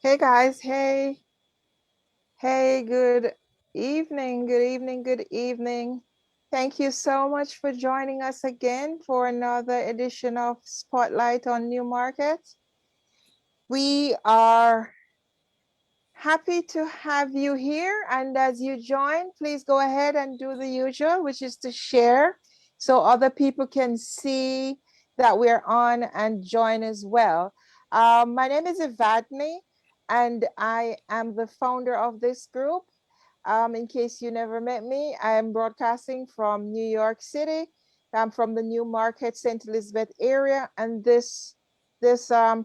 Hey guys, hey, good evening, good evening, good evening. Thank you so much for joining us again for another edition of Spotlight on New Market. We are happy to have you here. And as you join, please go ahead and do the usual, which is to share so other people can see that we're on and join as well. My name is Evadne, and I am the founder of this group. In case you never met me, I am broadcasting from New York City. I'm from the New Market, St. Elizabeth area, and this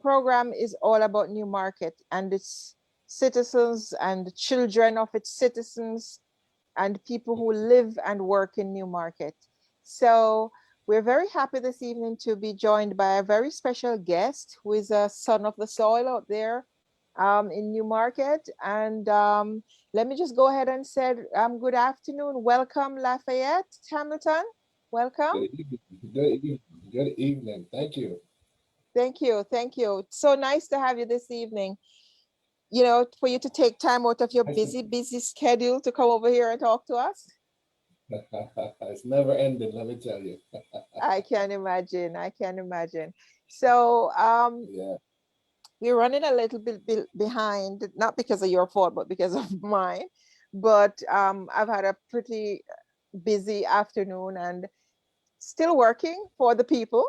program is all about New Market and its citizens and children of its citizens and people who live and work in New Market. So we're very happy this evening to be joined by a very special guest who is a son of the soil out there in New Market. And let me just go ahead and say good afternoon. Welcome, Lafayette Hamilton. Welcome. Good evening. Good evening. Good evening. Thank you. Thank you. Thank you. So nice to have you this evening. You know, for you to take time out of your Nice to- busy schedule to come over here and talk to us. It's never ended, let me tell you. I can imagine. I can imagine. So Yeah. we're running a little bit behind, not because of your fault, but because of mine. But I've had a pretty busy afternoon and still working for the people.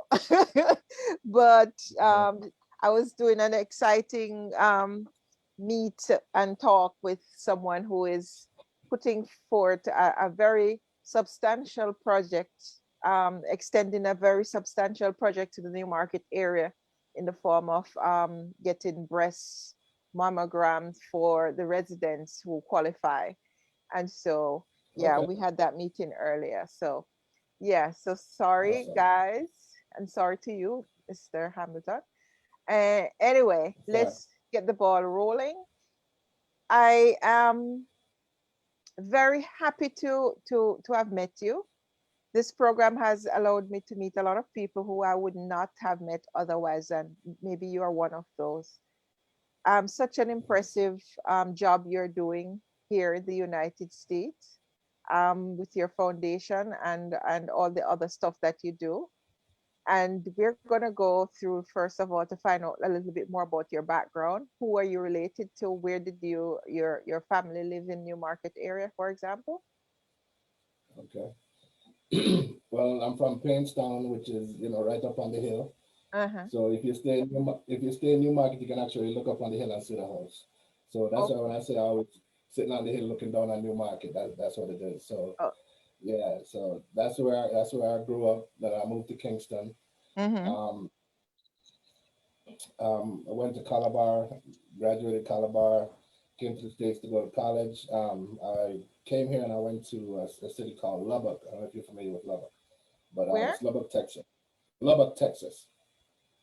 But Yeah. I was doing an exciting meet and talk with someone who is putting forth a very substantial project, extending a very substantial project to the New Market area in the form of getting breast mammograms for the residents who qualify. And so, yeah, Okay. we had that meeting earlier. So, yeah, so sorry, Awesome. guys, and sorry to you, Mr. Hamilton. Anyway, It's all right. let's get the ball rolling. I am very happy to have met you. This program has allowed me to meet a lot of people who I would not have met otherwise, and maybe you are one of those. Such an impressive job you're doing here in the United States with your foundation and all the other stuff that you do. And we're going to go through, first of all, to find out a little bit more about your background. Who are you related to? Where did your family live in New Market area, for example? Okay. Well, I'm from Painstown, which is, right up on the hill. Uh-huh. So if you stay in New Market, you can actually look up on the hill and see the house. So that's Oh, why when I say I was sitting on the hill looking down on New Market, that's what it is. So oh. yeah, so that's where I grew up. Then I moved to Kingston. Mm-hmm. Um, I went to Calabar, graduated Calabar, came to the States to go to college. I came here and I went to a city called Lubbock. I don't know if you're familiar with Lubbock, but Where? it's Lubbock, Texas. Lubbock, Texas.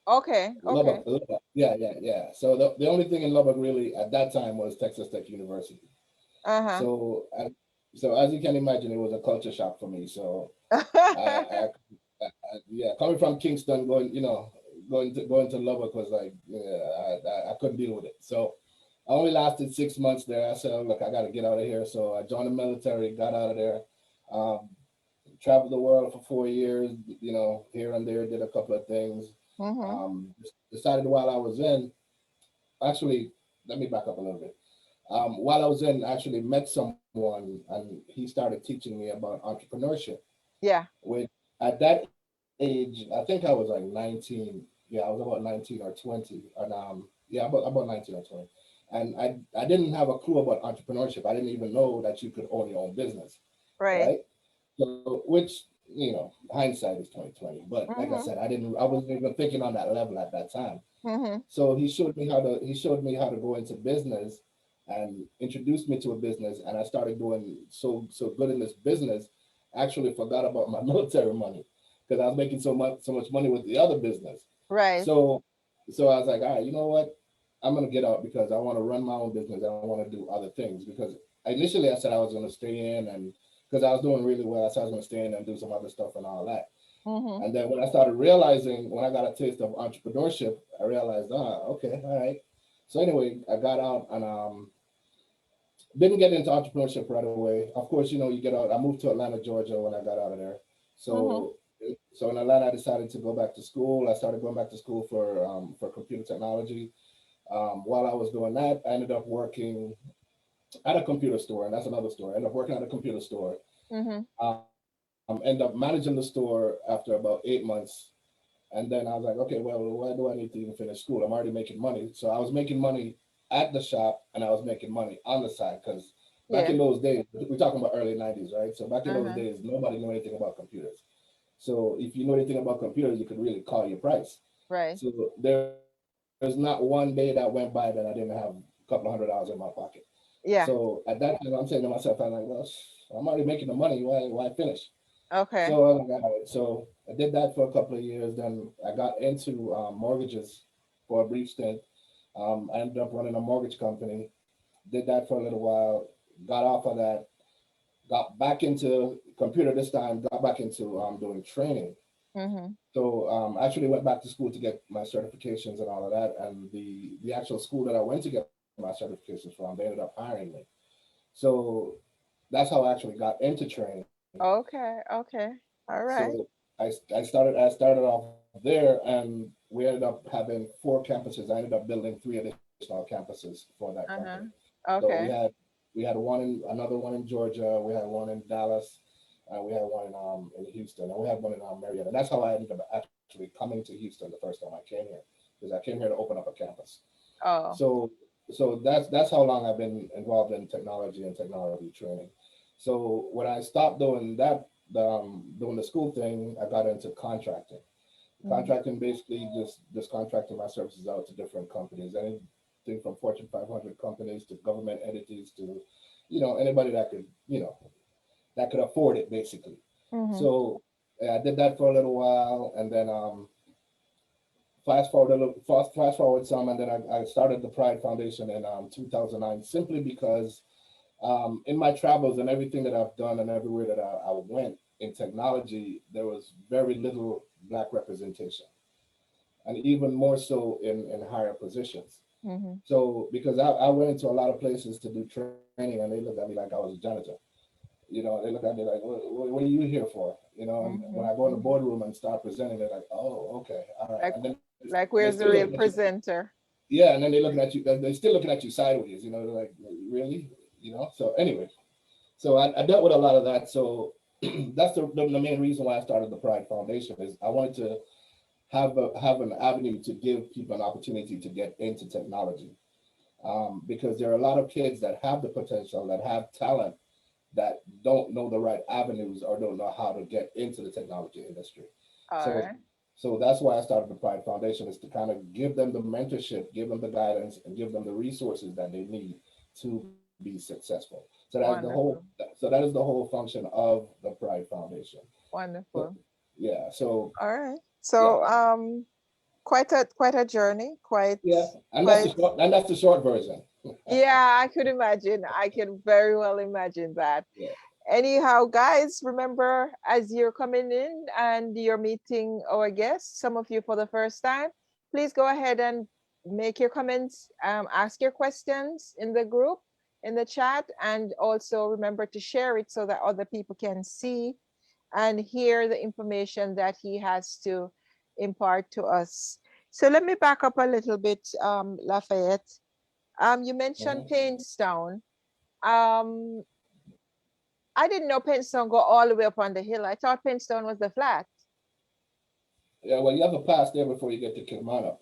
Okay, okay. Lubbock. Yeah, yeah, yeah. So the only thing in Lubbock really at that time was Texas Tech University. Uh-huh. So, so as you can imagine, it was a culture shock for me. So yeah, coming from Kingston, going to Lubbock was like, yeah, I couldn't deal with it. So I only lasted 6 months there. I said, oh, look, I got to get out of here. So I joined the military, got out of there, um, traveled the world for 4 years, here and there, did a couple of things. Mm-hmm. Decided while I was in, actually, let me back up a little bit. While I was in, I actually met someone and he started teaching me about entrepreneurship. Yeah. With At that age, I think I was like 19. Yeah, I was about 19 or 20, and yeah, about 19 or 20. And I didn't have a clue about entrepreneurship. I didn't even know that you could own your own business, Right. right? So, which hindsight is 2020. But like I Mm-hmm. said, I wasn't even thinking on that level at that time. Mm-hmm. So he showed me how to go into business and introduced me to a business, and I started doing so good in this business. I actually forgot about my military money because I was making so much money with the other business. Right. So so I was like, all right, you know what? I'm gonna get out because I want to run my own business. I want to do other things because initially I said I was gonna stay in and because I was doing really well, I said I was gonna stay in and do some other stuff and all that. Mm-hmm. And then when I started realizing, when I got a taste of entrepreneurship, I realized, okay, all right. So anyway, I got out and didn't get into entrepreneurship right away. Of course, you get out. I moved to Atlanta, Georgia when I got out of there. Mm-hmm. So in Atlanta, I decided to go back to school. I started going back to school for computer technology. While I was doing that, I ended up working at a computer store, and that's another story. I ended up working at a computer store. Mm-hmm. End up managing the store after about 8 months. And then I was like, okay, well, why do I need to even finish school? I'm already making money. So I was making money at the shop and I was making money on the side because back Yeah. in those days, we're talking about early 90s, right? So back in those Uh-huh. days, nobody knew anything about computers. So if you know anything about computers, you could really call your price. Right. So there's not one day that went by that I didn't have a couple of $100s in my pocket. So Yeah. at that time, I'm saying to myself, I'm like, well, I'm already making the money. Why finish? Okay. So I got it. So I did that for a couple of years. Then I got into mortgages for a brief stint. I ended up running a mortgage company. Did that for a little while. Got off of that. Got back into computer this time. Got back into doing training. Mm-hmm. So I actually went back to school to get my certifications and all of that. And the actual school that I went to get my certifications from, they ended up hiring me. So that's how I actually got into training. Okay. Okay. All So right. I started off there, and we ended up having 4 campuses. I ended up building 3 additional campuses for that company. Uh-huh. So we Okay. had we had another one in Georgia. We had one in Dallas. We had one in Houston, and we had one in Marietta. And that's how I ended up actually coming to Houston the first time I came here, because I came here to open up a campus. Oh. So that's how long I've been involved in technology and technology training. So when I stopped doing that, doing the school thing, I got into contracting. Mm-hmm. Contracting basically just contracting my services out to different companies, anything from Fortune 500 companies to government entities to, anybody that could afford it basically. Mm-hmm. So I did that for a little while, and then fast forward some, and then I started the Pride Foundation in 2009, simply because in my travels and everything that I've done and everywhere that I went in technology, there was very little Black representation, and even more so in higher positions. Mm-hmm. So because I went into a lot of places to do training, and they looked at me like I was a janitor. They look at me like, what are you here for? And when Mm-hmm. I go in the Mm-hmm. boardroom and start presenting, they're like, oh, okay, all right. Like And then like they where's the still real looking at you. presenter? Yeah, and then they looking at you. They're still looking at you sideways. They're like, really? So anyway, so I dealt with a lot of that. So that's the main reason why I started the Pride Foundation, is I wanted to have an avenue to give people an opportunity to get into technology, because there are a lot of kids that have the potential, that have talent, that don't know the right avenues or don't know how to get into the technology industry. All So right. so that's why I started the Pride Foundation, is to kind of give them the mentorship, give them the guidance, and give them the resources that they need to be successful. Wonderful. So that is the whole function of the Pride Foundation. So Wonderful. yeah, so All right. yeah, So quite a journey, yeah, and quite that's the short version. yeah, I could imagine. I can very well imagine that. Yeah. Anyhow, guys, remember as you're coming in and you're meeting our guests, some of you for the first time, please go ahead and make your comments, ask your questions in the group, in the chat, and also remember to share it so that other people can see and hear the information that he has to impart to us. So let me back up a little bit, Lafayette. You mentioned Mhm. Painstown. Um, I didn't know Penstone go all the way up on the hill. I thought Penstone was the flat. Yeah, well, you have to pass there before you get to Kilmarnock.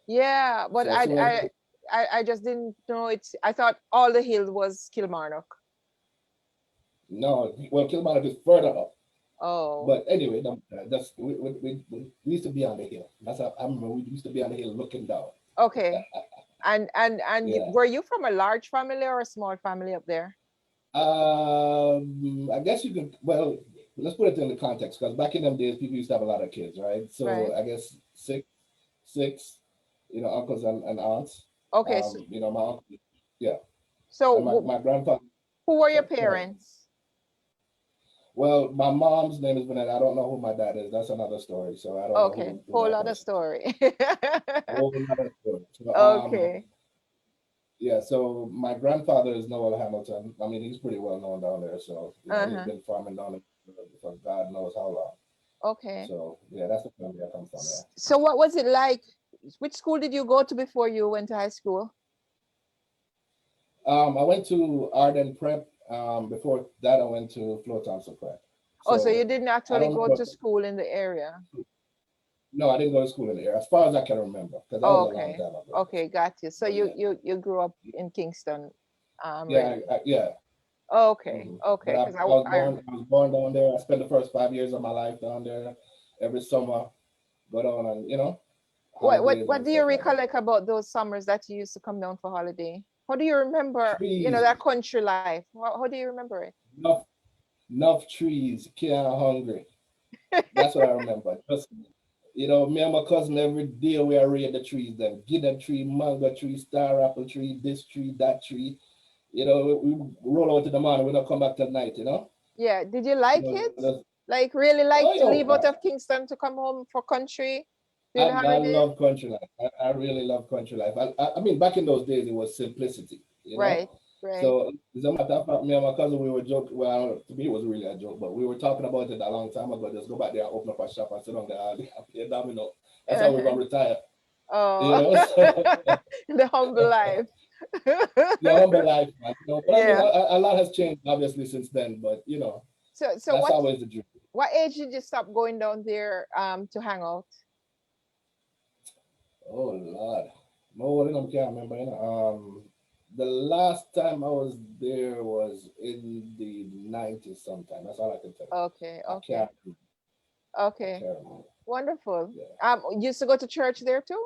Yeah, but So as soon as I just didn't know it's. I thought all the hill was Kilmarnock. no, well, Kilmarnock is further up. Oh, But anyway, that's we used to be on the hill. I remember we used to be on the hill looking down. okay. And Yeah. were you from a large family or a small family up there? I guess you could. Well, let's put it in the context, because back in them days, people used to have a lot of kids, right? Right. So I guess six, uncles and aunts. Okay. So, My uncle, yeah, so and my grandfather. who were your Sorry, go ahead. parents? Well, my mom's name is Vanette. I don't know who my dad is. That's another story. So I don't know Okay, who whole that other person is. story. A whole another story. So Okay. Yeah, so my grandfather is Noel Hamilton. I mean, he's pretty well known down there. So, he's Uh-huh. been farming down there for God knows how long. Okay. So, yeah, that's the family I come from. Yeah. So what was it like? Which school did you go to before you went to high school? I went to Arden Prep. Before that, I went to Flo Thompson Prep. Oh, so you So, didn't I actually don't go know. to school in the area. No, I didn't go to school in the area, as far as I can remember, because that was Oh, a long okay. time ago. Okay, got you. So But yeah, you grew up in Kingston, yeah, really? yeah. Okay, Hmm. But okay. I, Because I was I born. I was born down there. I spent the first 5 years of my life down there. Every summer, go down and holidays what and do you stuff like that. recollect about those summers that you used to come down for holiday? How do you remember, Trees, that country life? How do you remember it? enough, enough trees, can't hungry. That's what I remember. Just me and my cousin every day we are raid the trees. Then Gidda tree, mango tree, star apple tree, this tree, that tree. We roll out in the morning. We don't come back till night. Yeah, did you like it? Just, Like really oh like to yo, leave out of Kingston to come home for country during the I holiday? love country life. I really love country life. I mean, back in those days, it was simplicity, you know? Right, right. So, as a matter of fact, me and my cousin, we were joking. Well, to me, it was really a joke, but we were talking about it a long time ago. Just go back there and open up a shop and sit down there and play domino. That's how we're Uh-huh. going to retire, Oh, So, the humble life. yeah, humble life, man. But I mean, Yeah. a lot has changed, obviously, since then, but, So that's always the dream. what age did you stop going down there to hang out? Oh, Lord. No, I can't remember. The last time I was there was in the 90s sometime. That's all I can tell you. Okay, I okay, can't, I okay. can't remember. Wonderful. Yeah. Used to go to church there too?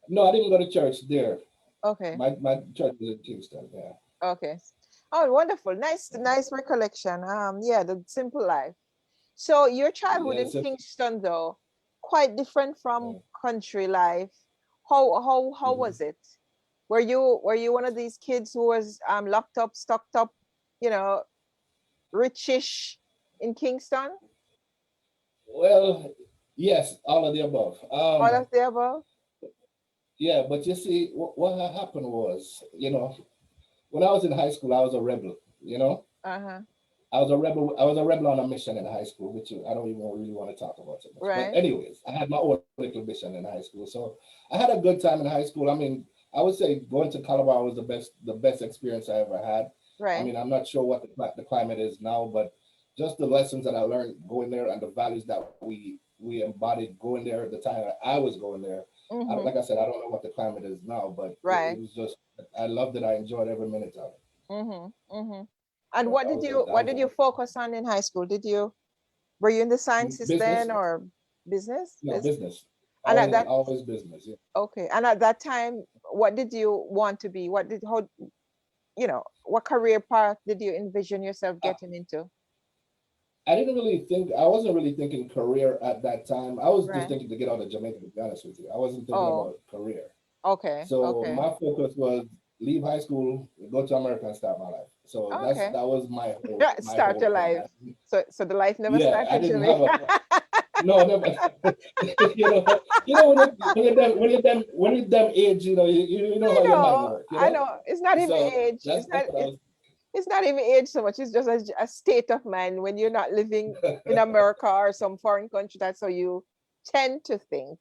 No, I didn't go to church there. Okay, My church was in Kingston. Yeah. okay. Oh, wonderful. Yeah. Nice recollection. Yeah, the simple life. So your childhood Yeah, in Kingston though, quite different from yeah. country life. How Mhm. was it? Were you one of these kids who was locked up, stocked up, you know, richish in Kingston? Well, yes, all of the above. All of the above? Yeah, but you see, what had happened was, when I was in high school, I was a rebel. You know, Uh-huh. I was a rebel. I was a rebel on a mission in high school, which I don't even really want to talk about so much. But Right. anyways, I had my own little mission in high school, so I had a good time in high school. I mean, I would say going to Colorado was the best experience I ever had. I Right. mean, I'm not sure what the climate is now, but just the lessons that I learned going there and the values that we embodied going there at the time that I was going there. Mm-hmm. Like I said, I don't know what the climate is now, but it Right. was just I loved it. I enjoyed every minute of it. Mm-hmm. Mm-hmm. And So that was a that what was did you focus on in high school? Were you in the sciences then business. or business? No, business. And at Always, that always business. Yeah. okay. And at that time, what did you want to be? What career path did you envision yourself I, getting into? I didn't really think. I wasn't really thinking career at that time. I was just Right. thinking to get out of Jamaica. To be honest with you, I wasn't thinking Oh, about career. okay. So Okay. my focus was leave high school, go to America, and start my life. So Okay. that was my Start whole your plan. life. So the life never Yeah, I started, didn't have Jamaica. a no, never. When you're them age, you know I how your mind know. work. I know. It's not even So age. that's what I was. It's not even age so much. It's just a state of mind when you're not living in America or some foreign country. That's how you tend to think.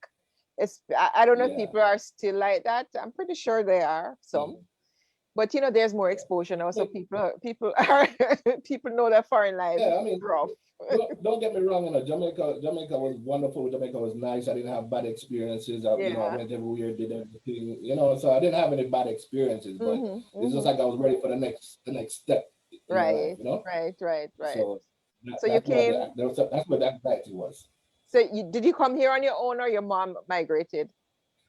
I don't know if Yeah. people are still like that. I'm pretty sure they are some, Mhm. but there's more Yeah. exposure now, so But people are people know that foreign life yeah, I is mean, rough. don't get me wrong. Jamaica was wonderful. Jamaica was nice. I didn't have bad experiences. I Yeah. went everywhere, did everything. So I didn't have any bad experiences. But Mm-hmm, it's just mm-hmm. like I was ready for the next step in my life. Right, right, right, right. So So you came. that's where the anxiety was. So did you come here on your own or your mom migrated?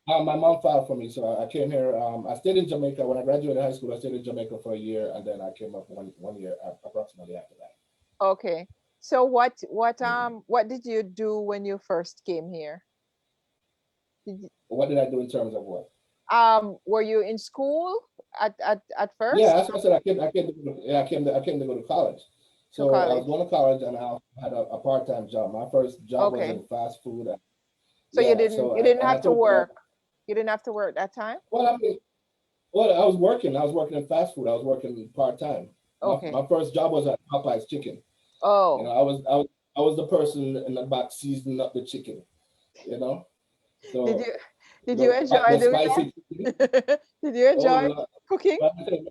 My mom filed for me, so I came here. I stayed in Jamaica when I graduated high school. I stayed in Jamaica for a year, and then I came up one year approximately after that. Okay. So Mhm. what did you do when you first came here? Did you, What did I do in terms of what? were you in school at Yeah, first that's what I said. I came to go to college. to So I was college? going to college, and I had a part-time job. My first job was Okay. in fast food. So Yeah, so you didn't and I have to told work. You didn't have to work that time? well, I mean, Well, I was working. I was working in fast food. I was working part time. Okay. My first job was at Popeye's Chicken. You know, Oh, I was the person in the back seasoning up the chicken. You know, did so you did you enjoy the doing spicy chicken. that? Did you Oh enjoy Lord. cooking? But I tell you,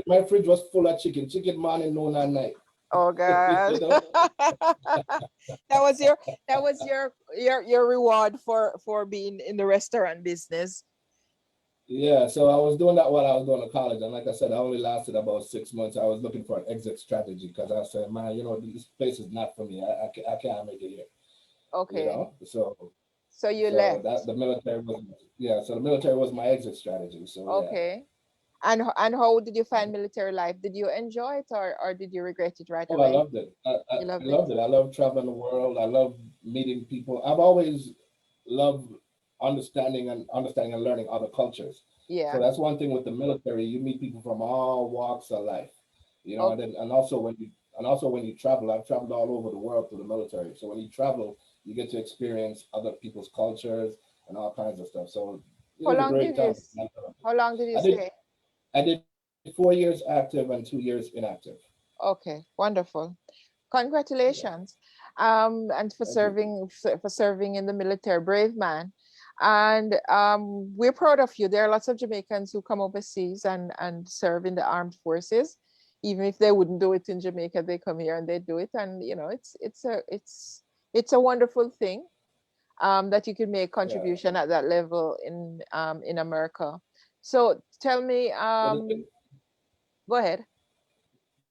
my fridge was full of chicken, chicken morning, noon, and night. Oh God. You know. That was your reward for being in the restaurant business. Yeah, so I was doing that while I was going to college, and like I said, I only lasted about 6 months. I was looking for an exit strategy because I said, man, this place is not for me. I can't make it here. You Okay. know, so So you so left. that the military was yeah, so the military was my exit strategy. So yeah. Okay. And how did you find military life? Did you enjoy it, or did you regret it right Oh, I away? loved it. I You loved it. loved it. I love traveling the world. I love meeting people. I've always loved understanding and learning other cultures. So Yeah. that's one thing with the military. You meet people from all walks of life, and Okay. then and also when you travel, I've traveled all over the world through the military. So when you travel, you get to experience other people's cultures and all kinds of stuff. So it How was a long great did you time. s- how long did you I did stay? I did 4 years active and 2 years inactive. Okay, wonderful. Yeah. Congratulations. And for Thank you. serving in the military, brave man. And we're proud of you. There are lots of Jamaicans who come overseas and serve in the armed forces. Even if they wouldn't do it in Jamaica, they come here and they do it. And it's a wonderful thing that you can make Yeah. contribution at that level in America. So tell me, But the thing, go ahead.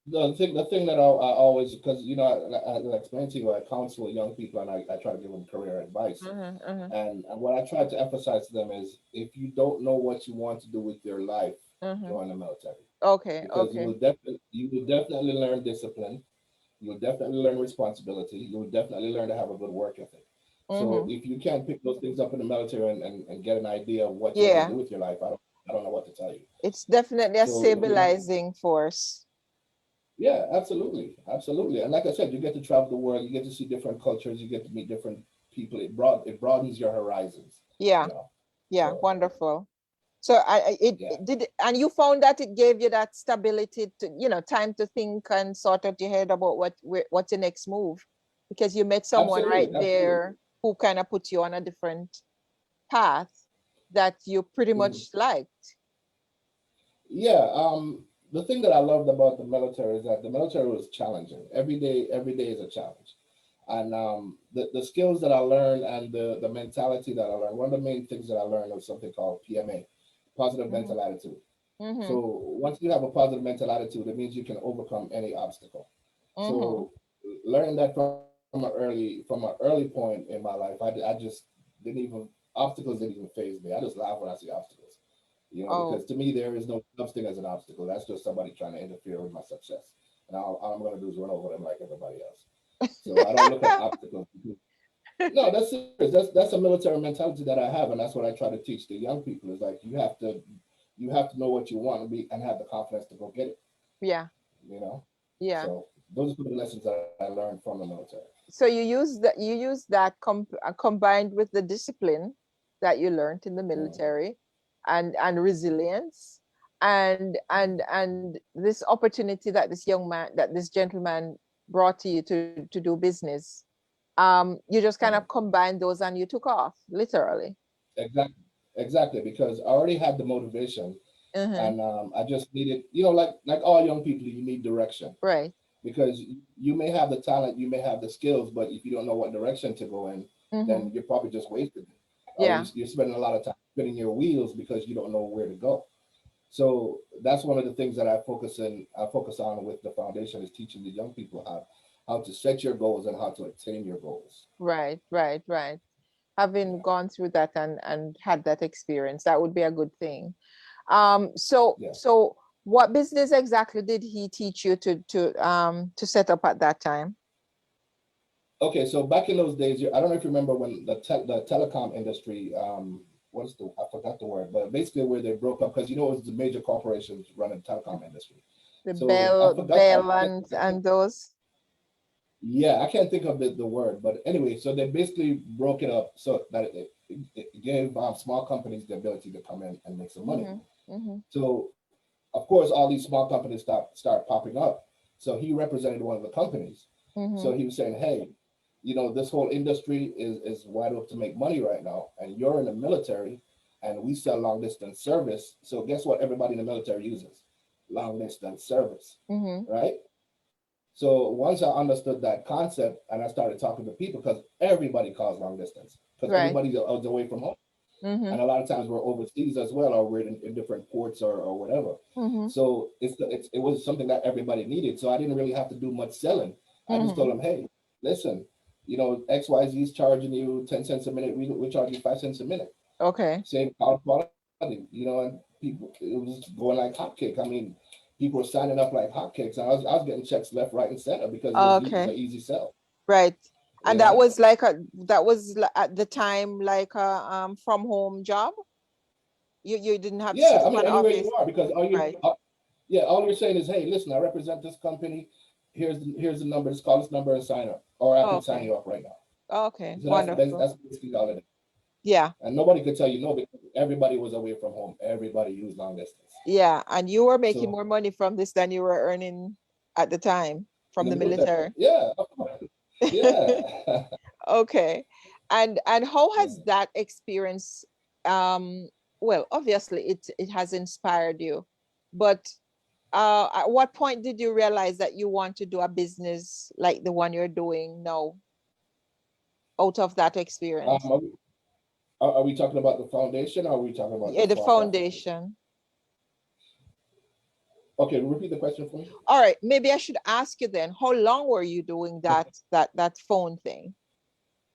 the thing that I always, because I explained to you, I counsel young people and I try to give them career advice. Hmm. Hmm. And what I try to emphasize to them is, if you don't know what you want to do with your life, Hmm. join the military, Okay, because okay. you will definitely learn discipline. You will definitely learn responsibility. You will definitely learn to have a good work ethic. So Hmm. if you can't pick those things up in the military and get an idea of what you want to Yeah, do with your life, I don't know what to tell you. it's definitely a So if you stabilizing force. Yeah, absolutely, absolutely. And like I said, you get to travel the world, you get to see different cultures, you get to meet different people. It broadens your horizons, Yeah, you know. yeah, So wonderful. So yeah, it did, and you found that it gave you that stability to, time to think and sort out your head about what's your next move, because you met someone right absolutely, absolutely. there who kind of put you on a different path that you pretty Mhm. much liked. Yeah. The thing that I loved about the military is that the military was challenging. Every day is a challenge. And the skills that I learned and the mentality that I learned, one of the main things that I learned was something called PMA, positive Hmm. mental attitude. Hmm. So once you have a positive mental attitude, it means you can overcome any obstacle. Hmm. So learning that from an early point in my life, I just didn't even obstacles didn't even phase me. I just laugh when I see obstacles. Because Oh. to me there is no such thing as an obstacle. That's just somebody trying to interfere with my success, and all I'm going to do is run over them like everybody else. So I don't look at obstacles. No, that's serious. That's a military mentality that I have, and that's what I try to teach the young people. Is like you have to know what you want to be and have the confidence to go get it. Yeah, You know. yeah. So those are some of the lessons that I learned from the military. So you use that combined with the discipline that you learned in the Mm. military, and resilience, and this opportunity that this gentleman brought to you to do business. You just kind of Mm. combined those and you took off, literally. Exactly, exactly. Because I already had the motivation, Mm-hmm. and I just needed, like all young people, you need direction. Right. Because you may have the talent, you may have the skills, but if you don't know what direction to go in, Mm-hmm. then you're probably just wasting it. Or Yeah. you're spending a lot of time spinning your wheels because you don't know where to go. So that's one of the things that I focus on with the foundation, is teaching the young people how to set your goals and how to attain your goals. Right, right, right. Having Yeah, gone through that and had that experience, that would be a good thing. So what business exactly did he teach you to set up at that time? okay, so back in those days, I don't know if you remember when the telecom industry, I forgot the word, but basically where they broke up, because it was the major corporations running the telecom industry. The So I Bell, forgot. Bell and those. Yeah, I can't think of the word, but anyway, so they basically broke it up so that it gave small companies the ability to come in and make some money. Mm-hmm. Mm-hmm. So of course, all these small companies start popping up. So he represented one of the companies. Mm-hmm. So he was saying, hey, this whole industry is wide open to make money right now, and you're in the military, and we sell long distance service. So guess what? Everybody in the military uses long distance service, Mm-hmm. right? So once I understood that concept, and I started talking to people, because everybody calls long distance, because Right. everybody's away from home. Mm-hmm. And a lot of times we're overseas as well, or we're in different ports or whatever. Mm-hmm. So it was something that everybody needed. So I didn't really have to do much selling. I just Mm-hmm. told them, hey, listen, XYZ is charging you 10 cents a minute. We charge you 5 cents a minute. Okay. Same call quality, and people, it was going like hotcake. I mean, people were signing up like hotcakes. I was getting checks left, right, and center because it was Okay. an easy sell. Right. You And that know. was at the time like a from home job. You didn't have to Yeah, sit I in mean, an anywhere you office. are, because Right. all you're saying is, hey, listen, I represent this company. Here's the number. Just call this number and sign up, or I can sign Okay. you up right now. Okay. So Wonderful. that's basically all it is. Yeah. And nobody could tell you no, because everybody was away from home. Everybody used long distance. Yeah. And you were making So more money from this than you were earning at the time in from the the military, military. yeah, of course, yeah. Okay. And how Yeah. has that experience well, obviously it has inspired you, but at what point did you realize that you want to do a business like the one you're doing now out of that experience? Are we talking about the foundation, or are we talking about the Yeah, the small packages? foundation. Okay, repeat the question for me. All right, maybe I should ask you then, how long were you doing that phone thing,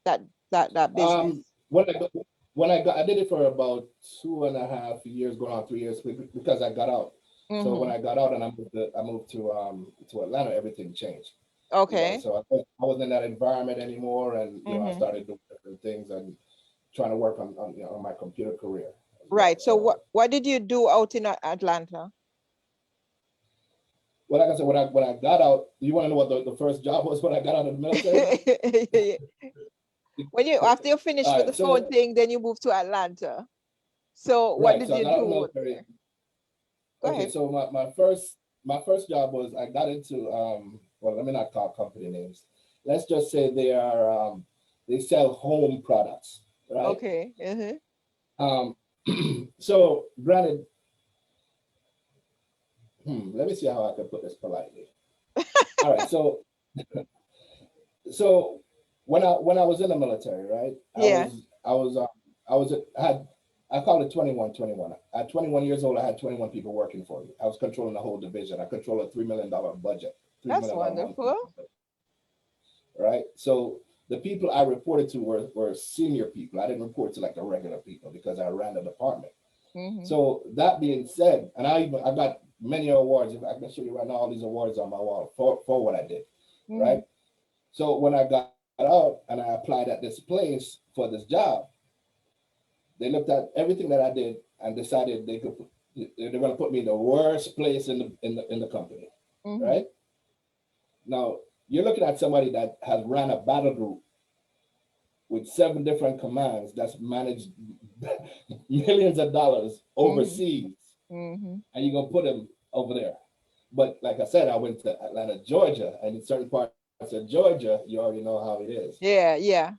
that that business? Um, when I got, I did it for about 2.5 years, going on 3 years, because I got out. So when Mm-hmm. I got out and I moved to Atlanta, everything changed. Okay. So I wasn't in that environment anymore, and I Mm-hmm. started doing different things and trying to work on my computer career as well. Right. So what did you do out in Atlanta? Well, like I said, when I got out, you want to know what the first job was when I got out of the military? When you after you finished All with right, the phone so thing, then you moved to Atlanta. So what right, did so I you got out of the do out military. there? Go Okay, ahead. so my first job was, I got into, well, let me not call company names. Let's just say they sell home products, right? Okay. Uh-huh. Um, so granted, let me see how I can put this politely. All right, so when I was in the military, right? Yeah, I had, I call it 21-21. At 21 years old, I had 21 people working for me. I was controlling the whole division. I control a $3 million budget, three that's million dollar monthly wonderful. budget, right? So the people I reported to were senior people. I didn't report to like the regular people because I ran the department. Mm-hmm. So that being said, and I got many awards. I can show you right now all these awards on my wall for what I did, Mm-hmm. right? So when I got out and I applied at this place for this job, they looked at everything that I did and decided they're going to put me in the worst place in the company, Mm-hmm. right? Now you're looking at somebody that has ran a battle group with 7 different commands that's managed millions of dollars Mm-hmm. overseas, Mm-hmm. and you're gonna put them over there. But like I said, I went to Atlanta, Georgia, and in certain parts of Georgia, you already know how it is. Yeah, yeah.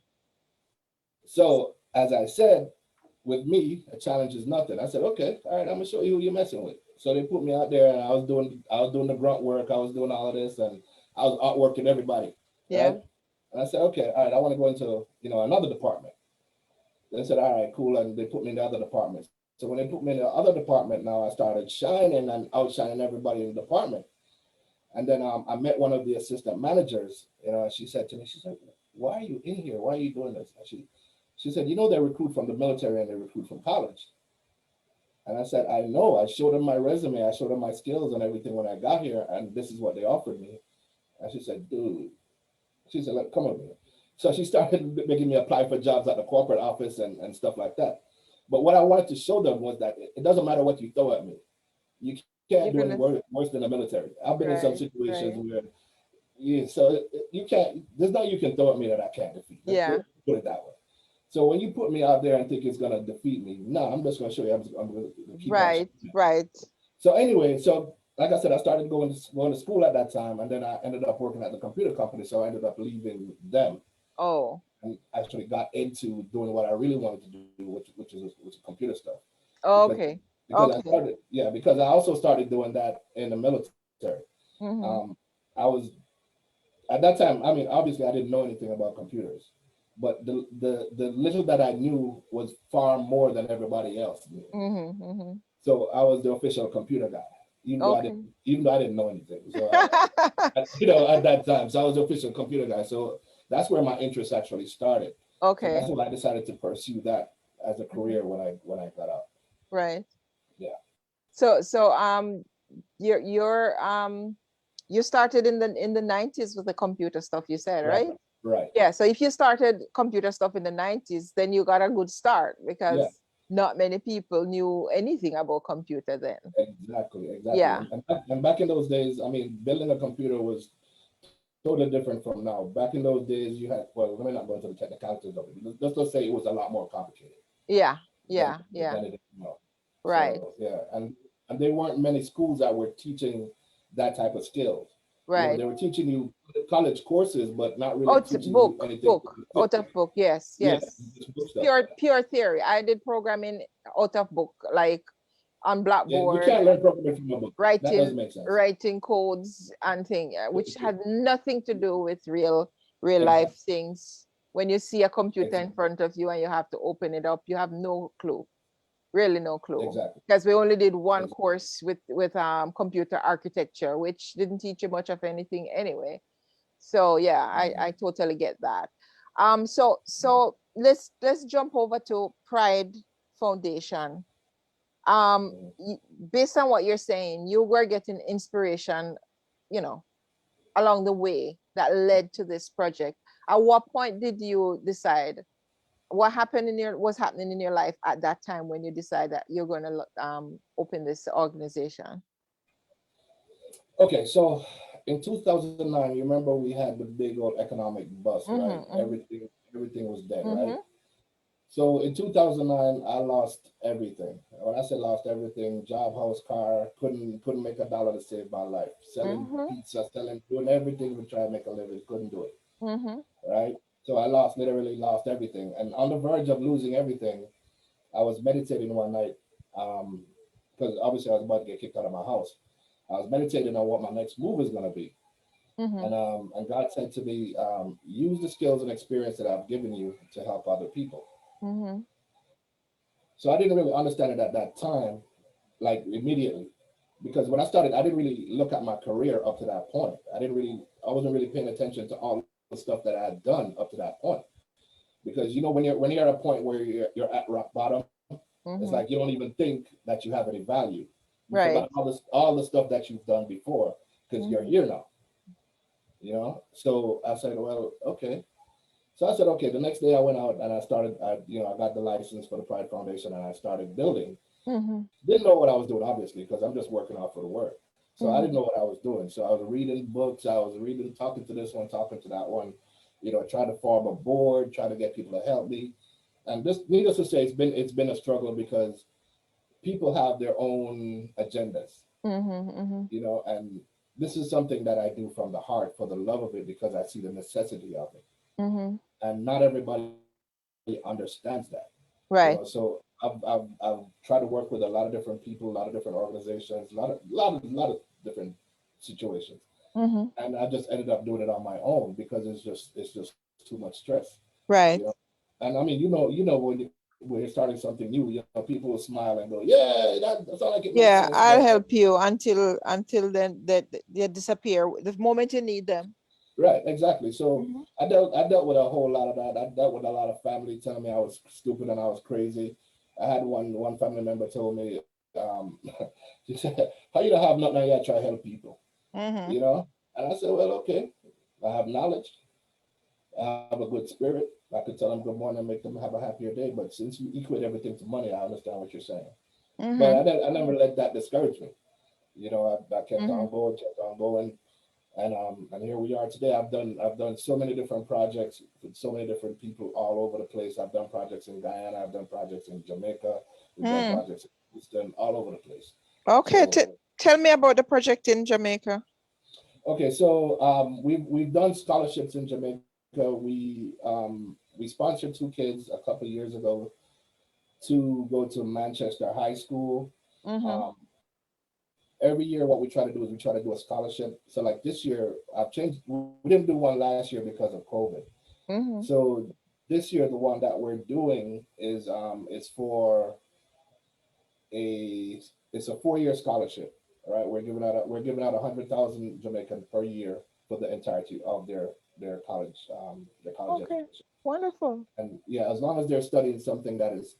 So as I said, with me, a challenge is nothing. I said, okay, all right, I'm gonna show you who you're messing with. So they put me out there, and I was doing the grunt work. I was doing all of this, and I was outworking everybody, Yeah. right? And I said, okay, all right, I want to go into another department. They said, all right, cool, and they put me in the other department. So when they put me in the other department, now I started shining and outshining everybody in the department. And then I met one of the assistant managers. And she said to me, she said, "Why are you in here? Why are you doing this?" And she said, they recruit from the military and they recruit from college." And I said, "I know." I showed them my resume, I showed them my skills and everything when I got here, and this is what they offered me. And she said, "Dude," she said, "Look, come over here." So she started making me apply for jobs at the corporate office and stuff like that. But what I wanted to show them was that it doesn't matter what you throw at me. You can't do You're any gonna worse than the military. I've been in some right, situations right. where, yeah, so you can't, there's nothing you can throw at me that I can't defeat. Let's Yeah. put it that way. So when you put me out there and think it's gonna defeat me, no, I'm just gonna show you I'm gonna keep on Right, showing. right. So anyway, so like I said, I started going to school at that time, and then I ended up working at the computer company. So I ended up leaving them Oh, and actually got into doing what I really wanted to do, which is computer stuff. Because okay. I Okay. started, yeah, because I also started doing that in the military. Um, Mm-hmm. I was at that time. I mean, obviously, I didn't know anything about computers, but the little that I knew was far more than everybody else knew. Mm-hmm. Mm-hmm. So I was the official computer guy, Okay. even though I didn't know anything. So at that time, so I was the official computer guy. So that's where my interest actually started. So that's Okay. when I decided to pursue that as a Mhm. career when I got out. Right. Yeah, So you're you started in the 90s with the computer stuff you said, right, right? right. Yeah, so if you started computer stuff in the 90s, then you got a good start Yeah, because not many people knew anything about computer then. exactly, exactly. Yeah. And back in those days, I mean, building a computer was totally different from now. Back in those days, you had, well, let me not go into the technicalities of it. Let's just say it was a lot more complicated Yeah. than Yeah. Yeah. it is now. Right. So yeah, and there weren't many schools that were teaching that type of skills. Right. They were teaching you college courses, but not really Out teaching you book, anything book, out specific. of book. Yes, Yeah, yes. just book stuff. Pure theory. I did programming out of book, like on Yeah, you Blackboard, can't learn programming from a book. That writing doesn't make sense. writing codes and thing, which had nothing to do with real life Exactly, things. When you see a computer in exactly, front of you and you have to open it up, you have no clue, really no clue. exactly, Because we only did one exactly. course with computer architecture, which didn't teach you much of anything anyway. So yeah, I Mhm. totally get that. So let's jump over to Pride Foundation. um Mhm. Based on what you're saying, you were getting inspiration, you know, along the way that led to this project. At what point did you decide, what happened in your what's happening in your life at that time when you decide that you're going to open this organization? Okay, so in 2009, you remember we had the big old economic bust, right? Mm-hmm, mm-hmm, Everything was dead, right? mm-hmm, So in 2009, I lost everything. When I say lost everything, job, house, car, couldn't make $1 to save my life. Selling mm-hmm, pizza, doing everything to try to make a living, couldn't do it, mm-hmm, right? So I literally lost everything. And on the verge of losing everything, I was meditating one night, um, because obviously I was about to get kicked out of my house. I was meditating on what my next move is gonna be. mm-hmm, And God said to me, use the skills and experience that I've given you to help other people. mm-hmm, So I didn't really understand it at that time, like immediately, because when I started, I didn't really look at my career up to that point. I wasn't really paying attention to all the stuff that I had done up to that point. Because when you're at a point where you're at rock bottom, it's like you mm-hmm. don't even think that you have any value. You forgot Right. all the stuff that you've done before because you're Mm-hmm, here now. So I said, well, okay. So I said, okay. The next day I went out and I started. I got the license for the Pride Foundation and I started building. mm-hmm, Didn't know what I was doing, obviously, because I'm just working out for the work. So I didn't mm-hmm, know what I was doing. So I was reading books. I was reading, talking to this one, talking to that one. Trying to form a board, trying to get people to help me. And this, needless to say, it's been a struggle because people have their own agendas. mm-hmm, mm-hmm, And this is something that I do from the heart for the love of it because I see the necessity of it. mm-hmm. And not everybody understands that. So Right. I've tried to work with a lot of different people, a lot of different organizations, a lot of different situations, Mm-hmm. and I just ended up doing it on my own because it's just too much stress, you know. Right. And I mean, when you're starting something new, people will smile and go, "Yeah, that's all like it makes sense." Yeah, I'll help you until then that they disappear the moment you need them. Right, exactly. So Mm-hmm. I dealt with a whole lot of that. I dealt with a lot of family telling me I was stupid and I was crazy. I had one family member told me, she said, "How you don't have nothing yet? Try to help people," you Mm-hmm. know. And I said, "Well, okay. I have knowledge. I have a good spirit. I could tell them good morning and make them have a happier day. But since you equate everything to money, I understand what you're saying. But Mm-hmm. I never let that discourage me. I kept Mm-hmm. on going, kept on going. And here we are today. I've done so many different projects with so many different people all over the place. I've done projects in Guyana, I've done projects in Jamaica, we've done Mm. projects in Houston, all over the place. Okay, So tell me about the project in Jamaica. okay, so we've done scholarships in Jamaica. We sponsored two kids a couple of years ago to go to Manchester High School. Mm-hmm. Um, every year, what we try to do is we try to do a scholarship. So like this year, I've changed. We didn't do one last year because of COVID. Mm-hmm. So this year, the one that we're doing is for a it's a 4 year scholarship. All right, we're giving out 100,000 Jamaican per year for the entirety of their college Okay, education. wonderful. And yeah, as long as they're studying something that is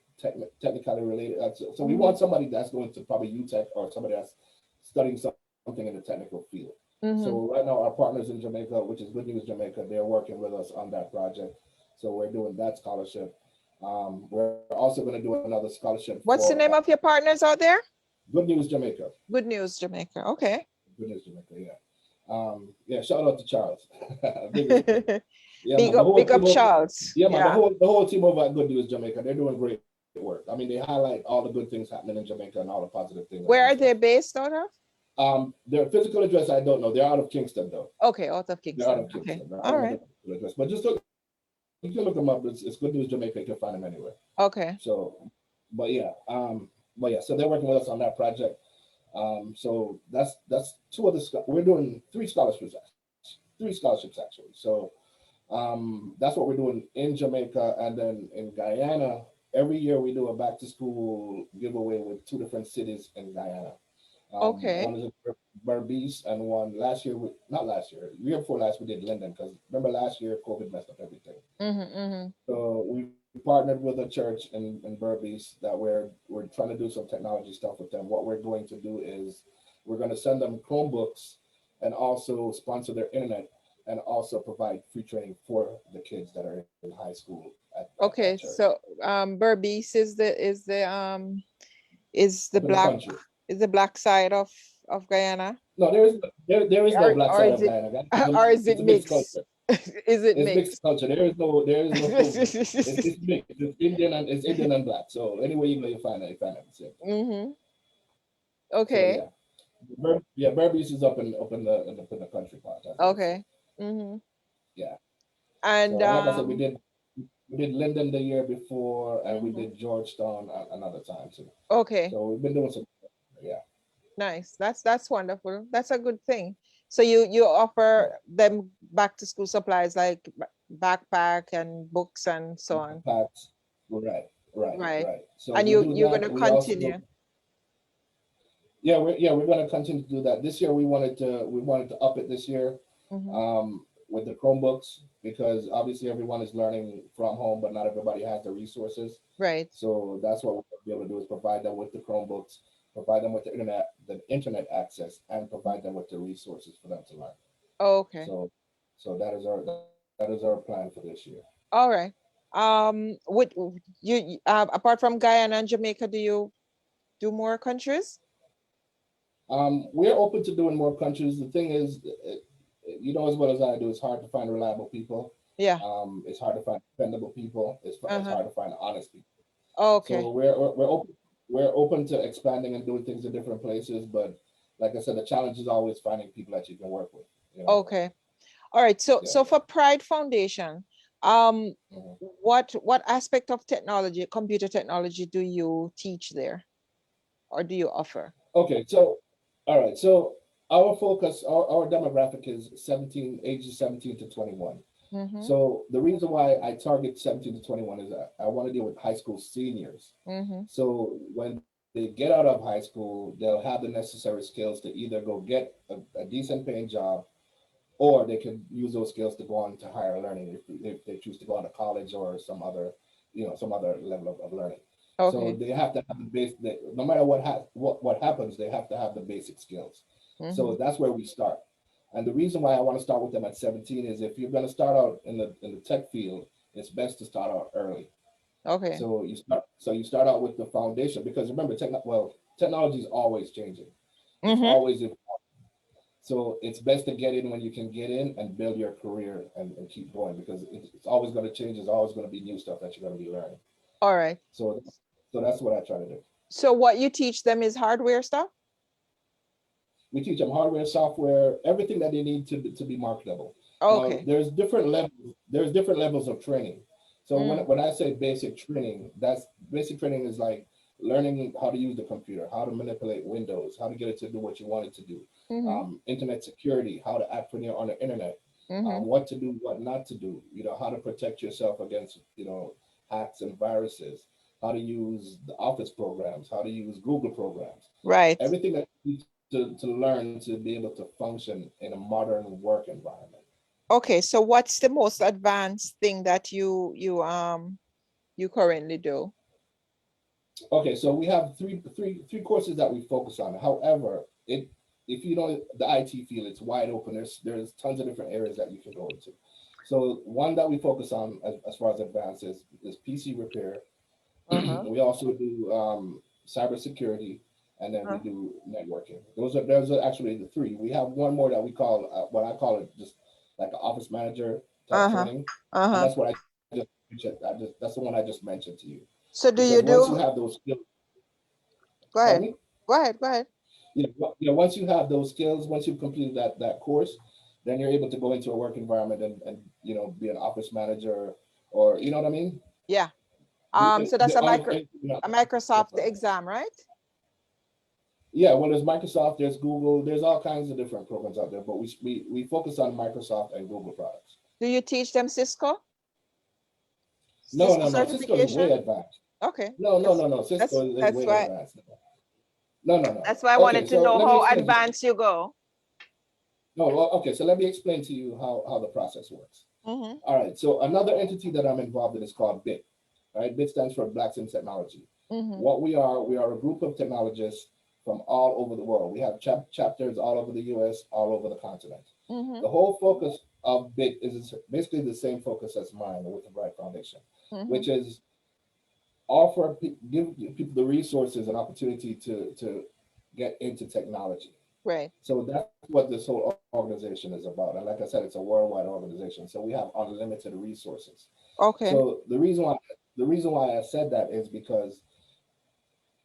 technically related. So we Mm-hmm. want somebody that's going to probably UTech or somebody that's studying something in the technical field. So Mm-hmm. right now, our partners in Jamaica, which is Good News Jamaica, they're working with us on that project. So we're doing that scholarship. We're also going to do another scholarship for What's the name of your partners out there? Good News Jamaica. Good News Jamaica. Okay. Good News Jamaica, yeah. Yeah, shout out to Charles. Big respect. Yeah, man. The whole Big team up over, Charles. yeah, man. The Yeah. whole the whole team over at Good News Jamaica, they're doing great work. I mean, they highlight all the good things happening in Jamaica and all the positive things that we've Where done. are they based out of? Their physical address, I don't know. They're out of Kingston, though. Okay, out of They're out Kingston. of Okay. Kingston. I All don't know right. the physical address, but just look. You can look them up. It's Good News Jamaica. You can find them anywhere. Okay. So, but yeah, so they're working with us on that project. So that's two of the we're doing three scholarships actually. So that's what we're doing in Jamaica, and then in Guyana. Every year we do a back to school giveaway with two different cities in Guyana. Okay. One is in Berbice, and one last year, not last year before last, we did Linden because remember last year COVID messed up everything. Mm-hmm, mm-hmm. So we partnered with a church in Berbice that we're trying to do some technology stuff with them. What we're going to do is we're going to send them Chromebooks and also sponsor their internet and also provide free training for the kids that are in high school at that Okay. church So Berbice is up in the the black country. side of Guyana, No, there is no black or side is of it Guyana. or is It's it a mixed mixed? culture. Is it It's mixed mixed? culture. There is no it's mixed. It's Indian and black. So anyway you go, you find it the same. Mm-hmm. So Okay. yeah, Berbice is up in the country part, as they would say. Okay. Mm-hmm. Yeah. And So and like I said, we did Linden the year before, and we mhm. did Georgetown another time too. Okay. So we've been doing some. Yeah. Nice. That's wonderful. That's a good thing. So you offer Yeah. them back to school supplies like backpack and books and so on. Backpacks. Right. Right. Right. Right. So And we do you're that. gonna We also continue. we're going to continue to do that. This year we wanted to up it this year Hmm. with the Chromebooks because obviously everyone is learning from home, but not everybody has the resources. Right. So that's what we'll be able to do is provide them with the Chromebooks, provide them with the internet access, and provide them with the resources for them to learn. Okay. So so that is our plan for this year. All right. Would apart from Guyana and Jamaica, do you do more countries? We're open to doing more countries. The thing is, you know as well as I do, it's hard to find reliable people. Yeah. It's hard to find dependable people. It's Uh-huh. hard to find honest people. Okay. So we're open to expanding and doing things in different places. But like I said, the challenge is always finding people that you can work with. You know. Okay. All right. So Yeah. so for Pride Foundation, um, Mhm. what aspect of technology, computer technology, do you teach there or do you offer? Okay. So all right. So our demographic is ages 17 to 21. Mm-hmm. So the reason why I target 17 to 21 is that I want to deal with high school seniors. Mm-hmm. So when they get out of high school, they'll have the necessary skills to either go get a decent paying job, or they can use those skills to go on to higher learning if they choose to go on to college or some other level of learning. So Okay. they have to have the base. No matter what happens, they have to have the basic skills. Mm-hmm. So that's where we start. And the reason why I want to start with them at 17 is if you're going to start out in the tech field, it's best to start out early. Okay. So you start out with the foundation because remember, technology is always changing. It's Mm-hmm. always evolving. So it's best to get in when you can get in and build your career and keep going, because it's always going to change. There's always going to be new stuff that you're going to be learning. All right. So, so that's what I try to do. So what you teach them is hardware stuff? We teach them hardware, software, everything that they need to be marketable. Now, Okay. there's different levels. There's different levels of training. So Mm. when I say basic training, that's basic training is like learning how to use the computer, how to manipulate Windows, how to get it to do what you want it to do, Mm-hmm. internet security, how to act when you're on the internet, Mm-hmm. what to do, what not to do, how to protect yourself against, hacks and viruses, how to use the Office programs, how to use Google programs, Right. everything that you need to learn to be able to function in a modern work environment. Okay. So what's the most advanced thing that you currently do? Okay, so we have three courses that we focus on. However, if you know the IT field, it's wide open. There's tons of different areas that you can go into. So one that we focus on as far as advanced is PC repair. Uh-huh. We also do cybersecurity, and then we Uh-huh. do networking. Those are actually the three. We have one more that we call what I call it just like an office manager type Uh-huh. training, and Uh-huh. that's what I just mentioned. That's the one I just mentioned to you. So do Because you once you do, have those skills, go pardon ahead. me. Go ahead. Go ahead. Once you have those skills, once you've completed that course, then you're able to go into a work environment and be an office manager, or you know what I mean. Yeah. The, So that's the, all, a Microsoft exam, right? yeah, well, there's Microsoft, there's Google, there's all kinds of different programs out there, but we focus on Microsoft and Google products. Do you teach them Cisco? No, Cisco no, no. Cisco is way certification? advanced. Okay. No, no, That's no, no. that's Cisco is that's way why advanced. No, no, no. that's why I Okay, wanted to so know let me how explain to you. advanced you go. No, well, okay, so let me explain to you how the process works. Mm-hmm. All right, so another entity that I'm involved in is called BIT. Right, BIT stands for Blacks in Technology. Mm-hmm. What we are a group of technologists from all over the world. We have chapters all over the U.S., all over the continent. Mm-hmm. The whole focus of BIT is basically the same focus as mine with the Bright Foundation, Mm-hmm. which is give people the resources and opportunity to get into technology. Right. So that's what this whole organization is about. And like I said, it's a worldwide organization. So we have unlimited resources. Okay. So the reason why I said that is because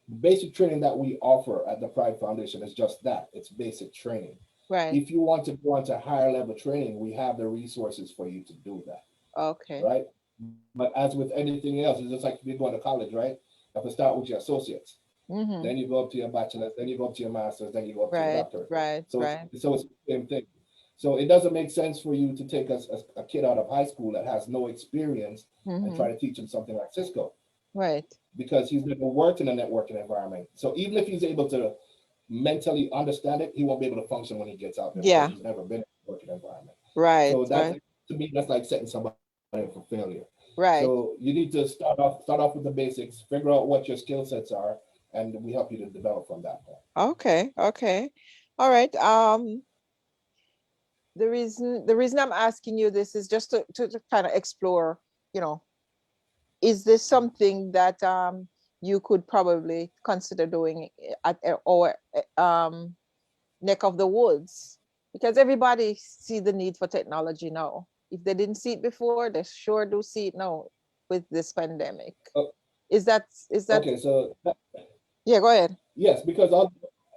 the basic training that we offer at the Pride Foundation is just that. It's basic training. Right. If you want to go on to higher level training, we have the resources for you to do that. Okay. Right? But as with anything else, it's just like if you're going to college, right? You have to start with your associates. Mm-hmm. Then you go up to your bachelor's, then you go up to your master's, then you go up to your Right. doctorate. Right. So Right. it's the same thing. So it doesn't make sense for you to take a kid out of high school that has no experience and Mm-hmm. try to teach him something like Cisco, Right. because he's never worked in a networking environment. So even if he's able to mentally understand it, he won't be able to function when he gets out there because Yeah. he's never been in a working environment. Right. So that's, Right. to me, that's like setting somebody up for failure. Right. So you need to start off with the basics, figure out what your skill sets are, and we help you to develop from that point. Okay. Okay. All right. The reason I'm asking you this is just to kind of explore, you know, is this something that you could probably consider doing at our neck of the woods? Because everybody see the need for technology now. If they didn't see it before, they sure do see it now with this pandemic. Oh, Is that okay, so yeah, go ahead. yes, because all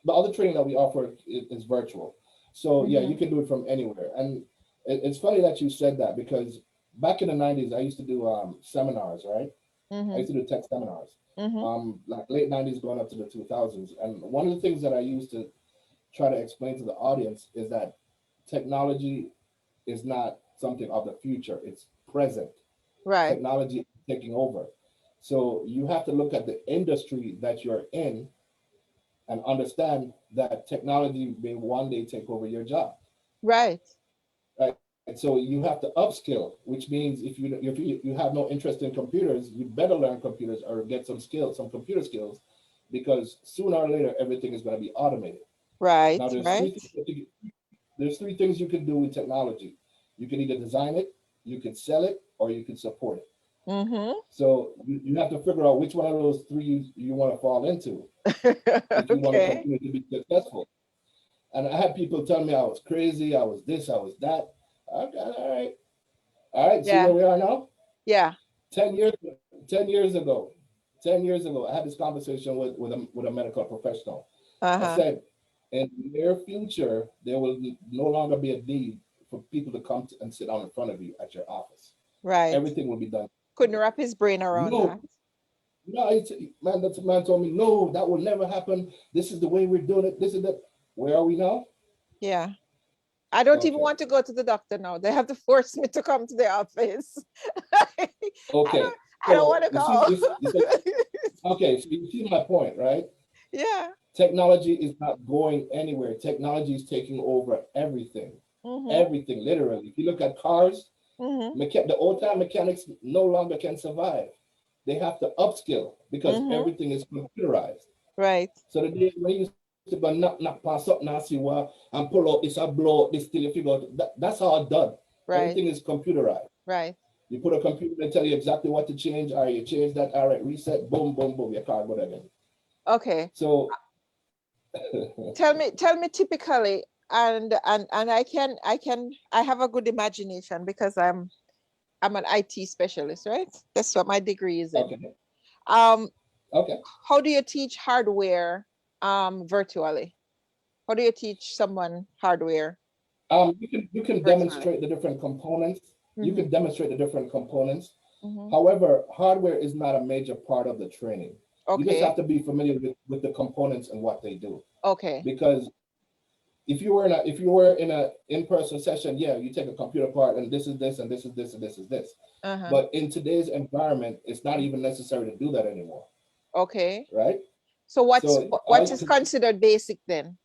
the other training that we offer is virtual. So yeah, Mm-hmm. you can do it from anywhere. And it's funny that you said that, because back in the '90s, I used to do seminars, right? I Mm-hmm. used to do tech seminars, Mm-hmm. like late '90s going up to the 2000s. And one of the things that I used to try to explain to the audience is that technology is not something of the future; it's present. Right. Technology is taking over. So you have to look at the industry that you're in and understand that technology may one day take over your job. Right. Right? And so you have to upskill, which means if you have no interest in computers, you better learn computers or get some skills, some computer skills, because sooner or later everything is going to be automated. Right. Now Right. there's three things you can do with technology. You can either design it, you can sell it, or you can support it. Mm-hmm. So you have to figure out which one of those three you want to fall into if you want to Okay. continue to be successful. And I had people tell me I was crazy, I was this, I was that. Okay, all right. All right, see Yeah. where we are now? Yeah. 10 years 10 years ago, 10 years ago, I had this conversation with a medical professional. I Uh-huh. said, in the near future, there will no longer be a need for people to come and sit down in front of you at your office. Right. Everything will be done. Couldn't wrap his brain around No, that. no, man, that man told me, no, that will never happen. This is the way we're doing it. This is the, where are we now? Yeah. I don't even Okay, want to go to the doctor now. They have to force me to come to the office. I okay. don't So want to you see, go. okay, so you see my point, right? Yeah. Technology is not going anywhere. Technology is taking over everything. Mm-hmm. Everything, literally. If you look at cars, Mm-hmm. the old time mechanics no longer can survive. They have to upskill because Mm-hmm. everything is computerized. Right. So the day when you used to go knock pass up now see what and pull out this and blow out this till you figure out that's all done. Right. Everything is computerized. Right. You put a computer and tell you exactly what to change, or you change that, all right, reset, boom, boom, boom, your car good again. Okay. So Tell me typically, and I have a good imagination because I'm an IT specialist, right? That's what my degree is in. okay, Um, okay. how do you teach hardware virtually? How do you teach someone hardware You can virtually? demonstrate the different components. You Mm-hmm. can demonstrate the different components. Mm-hmm. However, hardware is not a major part of the training. You just have Okay. to be familiar with the components and what they do. Okay. Because if you were in a in-person session, yeah, you take a computer part and this is this and this is this and this is this. Uh-huh. But in today's environment, it's not even necessary to do that anymore, Okay. right? So So what is considered basic then?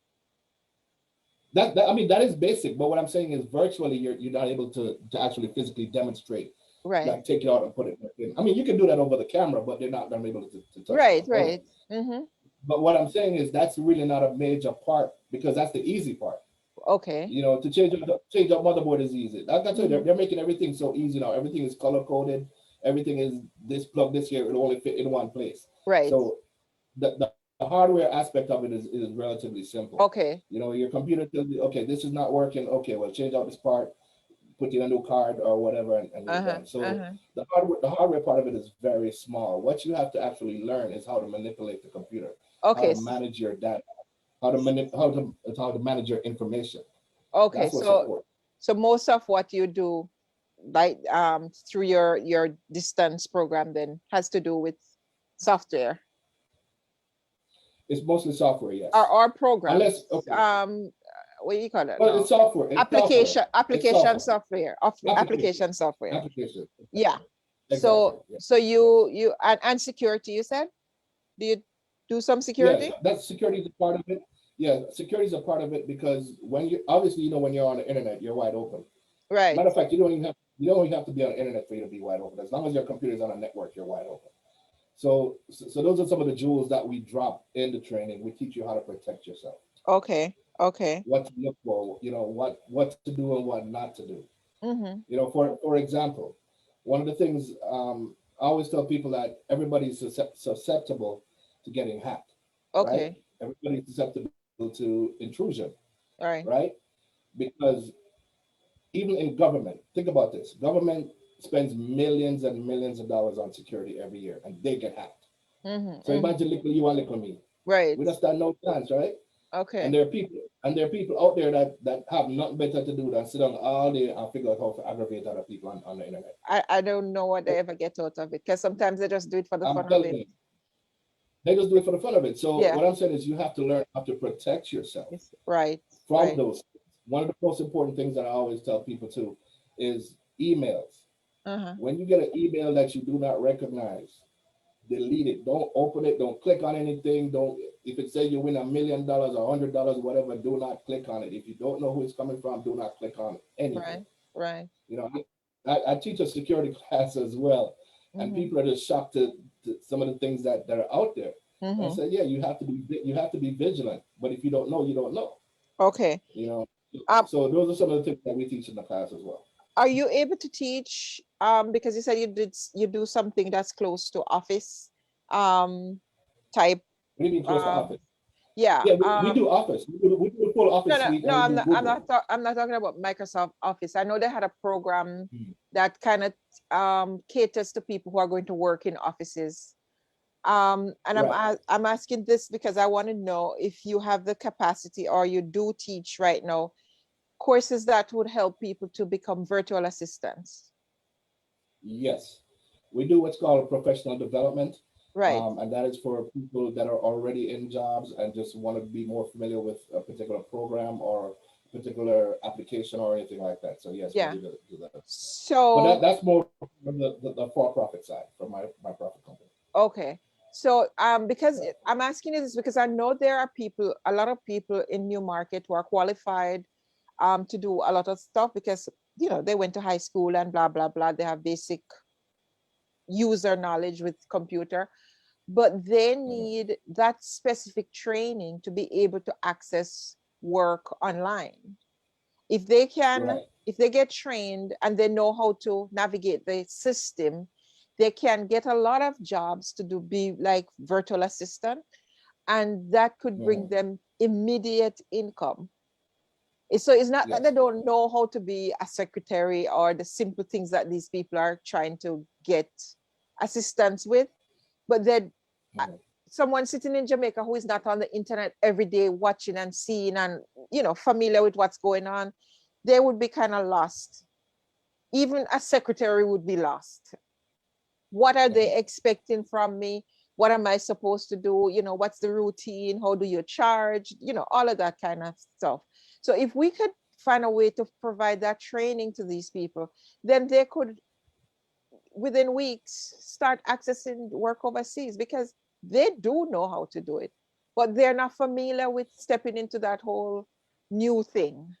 that I mean that is basic, but what I'm saying is virtually you're not able to actually physically demonstrate, Right. like take it out and put it back in. I mean you can do that over the camera, but they're not gonna be able to touch the Right, right. component. Mm-hmm. But what I'm saying is that's really not a major part because that's the easy part. Okay. You know, to change out motherboard is easy. Like I tell you, Mm-hmm. they're making everything so easy now. Everything is color coded. Everything is this plug this here. It'll only fit in one place. Right. So the hardware aspect of it is relatively simple. Okay. You know, your computer tells you, okay, this is not working. Okay, well, change out this part, put in a new card or whatever, and you're Uh-huh. done. So Uh-huh. the hardware part of it is very small. What you have to actually learn is how to manipulate the computer, how Okay. to manage your data, how to manage your information. Okay. That's what's So important. most of what you do like through your distance program then has to do with software It's mostly software, yes. or Unless programs. okay, What do you call it well, now? it's software. It's software. Application It's software. software of Application. application software. Application. Yeah. Exactly. So Yeah. you and security, you said? Do you do some Yes, security? that's security is a part of it. Yeah, security is a part of it because when you obviously when you're on the internet, you're wide open. Right. Matter of fact, you don't even have to be on the internet for you to be wide open. As long as your computer is on a network, you're wide open. So those are some of the jewels that we drop in the training. We teach you how to protect yourself, Okay. Okay. what to look for, what to do and what not to do. Mm-hmm. For example, one of the things I always tell people that everybody's susceptible to getting hacked, right? Okay. Everybody's susceptible to intrusion, All right. right? Because even in government, think about this: government spends millions and millions of dollars on security every year, and they get hacked. Mm-hmm. So Mm-hmm. imagine little you and little me. Right. We just stand no chance, right? And Okay. there are people out there that have nothing better to do than sit down all day and figure out how to aggravate other people on the internet. I don't know what they So ever get out of it because sometimes they just do it for the I'm fun of telling it. you, they just do it for the fun of it. So Yeah. what I'm saying is you have to learn how to protect yourself Yes. Right. from Right. those things. One of the most important things that I always tell people too is emails. Uh-huh. When you get an email that you do not recognize, delete it. Don't open it. Don't click on anything. Don't if it says you win $1 million or $100, whatever, do not click on it. If you don't know who it's coming from, do not click on anything. Right. Right. You know, I teach a security class as well, and Mm-hmm. people are just shocked to some of the things that are out there. And I Mm-hmm. said, yeah, you have to be vigilant. But if you don't know, you don't know. Okay. You know. Um, So those are some of the things that we teach in the class as well. are you able to teach because you said you do something that's close to office um type What do you mean close to um office? yeah Yeah, we do office. We do the full No, Office no, suite, no, or you I'm do not, I'm Google. not, I'm not talking about Microsoft Office. I know they had a program Mhm. that kind of caters to people who are going to work in offices. And Right. I'm asking this because I want to know if you have the capacity or you do teach right now courses that would help people to become virtual assistants. Yes, we do what's called professional development, Right. and that is for people that are already in jobs and just want to be more familiar with a particular program or particular application or anything like that. So yes, we Yeah. do that as well. But So, that's more from the for-profit side, from my profit company. okay. So, because I'm asking you this because I know there are people, a lot of people in New Market who are qualified to do a lot of stuff because, they went to high school and blah, blah, blah. They have basic user knowledge with computer, but they Mhm. need that specific training to be able to access work online. If they can, Right. if they get trained and they know how to navigate the system, they can get a lot of jobs to be like virtual assistant, and that could bring Mhm. them immediate income. So it's not that they Yes. don't know how to be a secretary or the simple things that these people are trying to get assistance with, but then uh, Mhm. someone sitting in Jamaica who is not on the internet every day watching and seeing and familiar with what's going on, they would be kind of lost. Even a secretary would be lost. What are Mhm. they expecting from me? What am I supposed to do? What's the routine? How do you charge? All of that kind of stuff. So if we could find a way to provide that training to these people, then they could within weeks start accessing work overseas because they do know how to do it, but they're not familiar with stepping into that whole new thing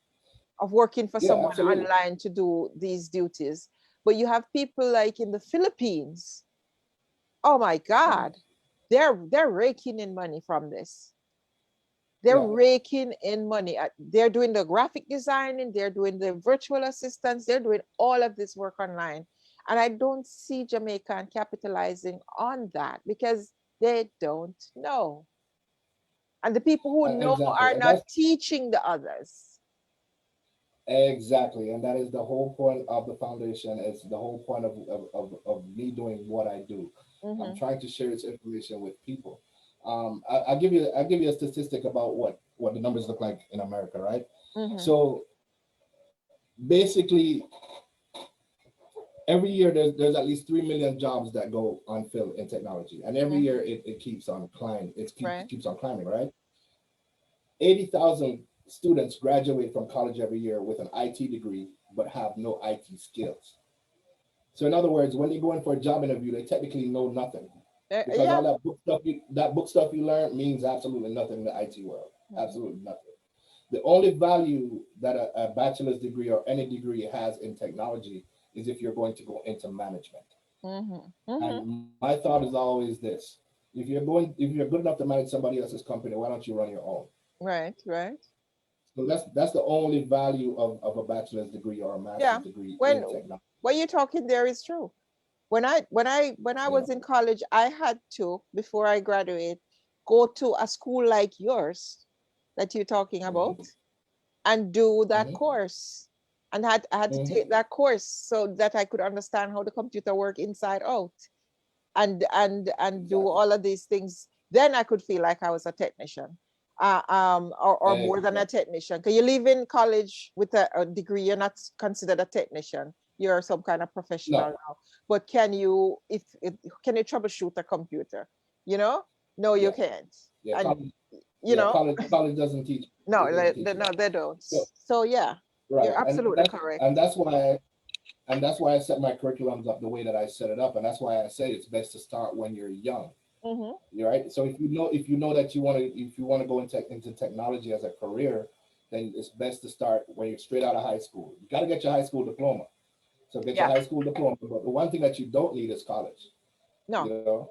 of working for Yeah, someone absolutely. online to do these duties. But you have people like in the Philippines, oh my Mhm. God, they're raking in money from this. They're Yeah. raking in money. They're doing the graphic designing, they're doing the virtual assistants, they're doing all of this work online. And I don't see Jamaican capitalizing on that because they don't know. And the people who know Exactly, are and not that's teaching the others. exactly, and that is the whole point of the foundation. It's the whole point of me doing what I do. I'm Mm-hmm, trying to share this information with people. I'll give you a statistic about what the numbers look like in America, right? mm-hmm, So basically, every year there's at least 3 million jobs that go unfilled in technology, and every mm-hmm. year it keeps on climbing. Right. Keeps on climbing, right? 80,000 students graduate from college every year with an IT degree, but have no IT skills. So in other words, when they go in for a job interview, they technically know nothing because Yeah. all that book stuff you learn means absolutely nothing in the IT world. Mm-hmm, Absolutely nothing. The only value that a bachelor's degree or any degree has in technology is if you're going to go into management. mm-hmm, mm-hmm. And my thought is always this: if you're good enough to manage somebody else's company, why don't you run your own? Right, right. So that's the only value of a bachelor's degree or a master's Yeah. degree When in technology. what you're talking there is true. When I You was know. in college, I had to, before I graduate, go to a school like yours that you're talking about Hmm. and do that Hmm. course. And I had to Hmm. take that course so that I could understand how the computer work inside out and do Exactly. all of these things. Then I could feel like I was a technician. Or more than a Exactly. technician. Because you leave in college with a degree, you're not considered a technician. You're some kind of professional No. now. But can you troubleshoot a computer? You know? No, you Yeah. can't. Yeah. And you Yeah. know, College doesn't teach. no, It doesn't teach you no, that. they don't. So So yeah, right, you're absolutely correct. and that's why I set my curriculums up the way that I set it up, and that's why I say it's best to start when you're young. Mm-hmm. You're right. So if you know that you want to go into technology as a career, then it's best to start when you're straight out of high school. You got to get your high school diploma. So get your Yeah. high school diploma. But the one thing that you don't need is college. You No. know. Do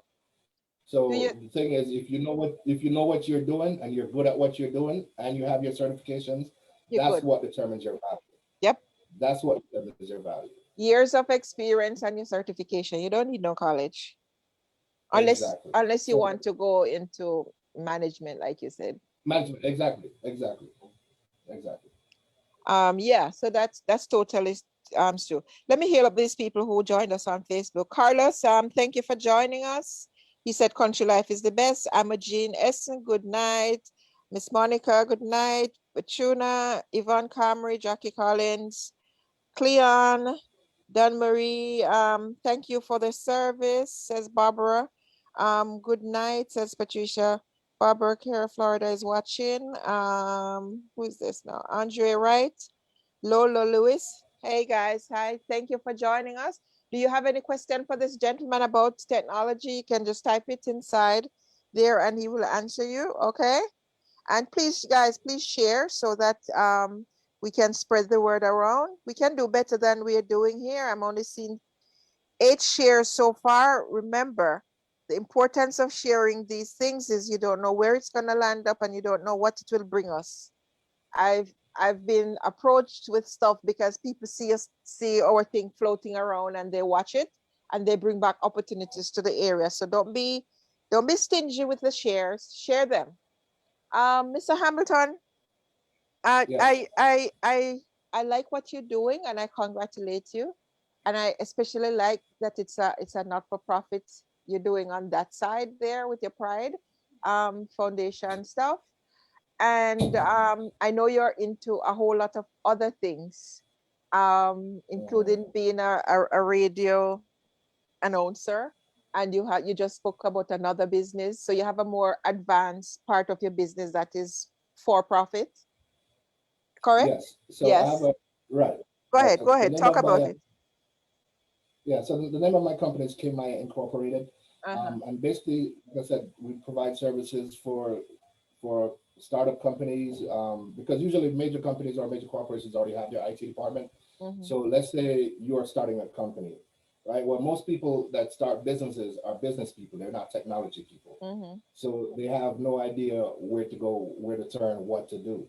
So you? the thing is, if you know what you're doing and you're good at what you're doing and you have your certifications, You're that's good. what determines your value. Yep. That's what determines your value. Years of experience and your certification. You don't need no college. unless Exactly. unless you So want to go into management, like you said. management, exactly, exactly. Exactly. Yeah, so that's totally true. Let me hear up these people who joined us on Facebook. Carlos, thank you for joining us. He said country life is the best. I'm a Jean Essen, good night. Miss Monica, good night. Petuna, Yvonne Camry, Jackie Collins, Cleon, Don Marie, thank you for the service, says Barbara. Good night, says Patricia. Barbara Cara, Florida is watching. Who is this now? Andre Wright, Lola Lewis. Hey guys, hi. Thank you for joining us. Do you have any question for this gentleman about technology? You can just type it inside there and he will answer you, okay? And please, guys, please share so that we can spread the word around. We can do better than we are doing here. I'm only seeing 8 shares so far. Remember, the importance of sharing these things is you don't know where it's going to land up and you don't know what it will bring us. I've been approached with stuff because people see our thing floating around and they watch it and they bring back opportunities to the area. So don't be stingy with the shares. Share them. Mr. Hamilton, I, Yes. I, I, I, I like what you're doing, and I congratulate you. And I especially like that it's a not-for-profit you're doing on that side there with your Pride Foundation stuff. And I know you're into a whole lot of other things, including being a radio announcer. And you just spoke about another business, so you have a more advanced part of your business that is for profit. Correct? Yes. So I have Yes. a right. Go Right. ahead. So Go the ahead. name Talk of about my it. yeah. So the name of my company is KMI Incorporated. Uh-huh. And basically, like I said, we provide services for startup companies because usually major companies or major corporations already have their IT department. Mm-hmm. So let's say you are starting a company, right? Well, most people that start businesses are business people. They're not technology people. Mm-hmm. So they have no idea where to go, where to turn, what to do.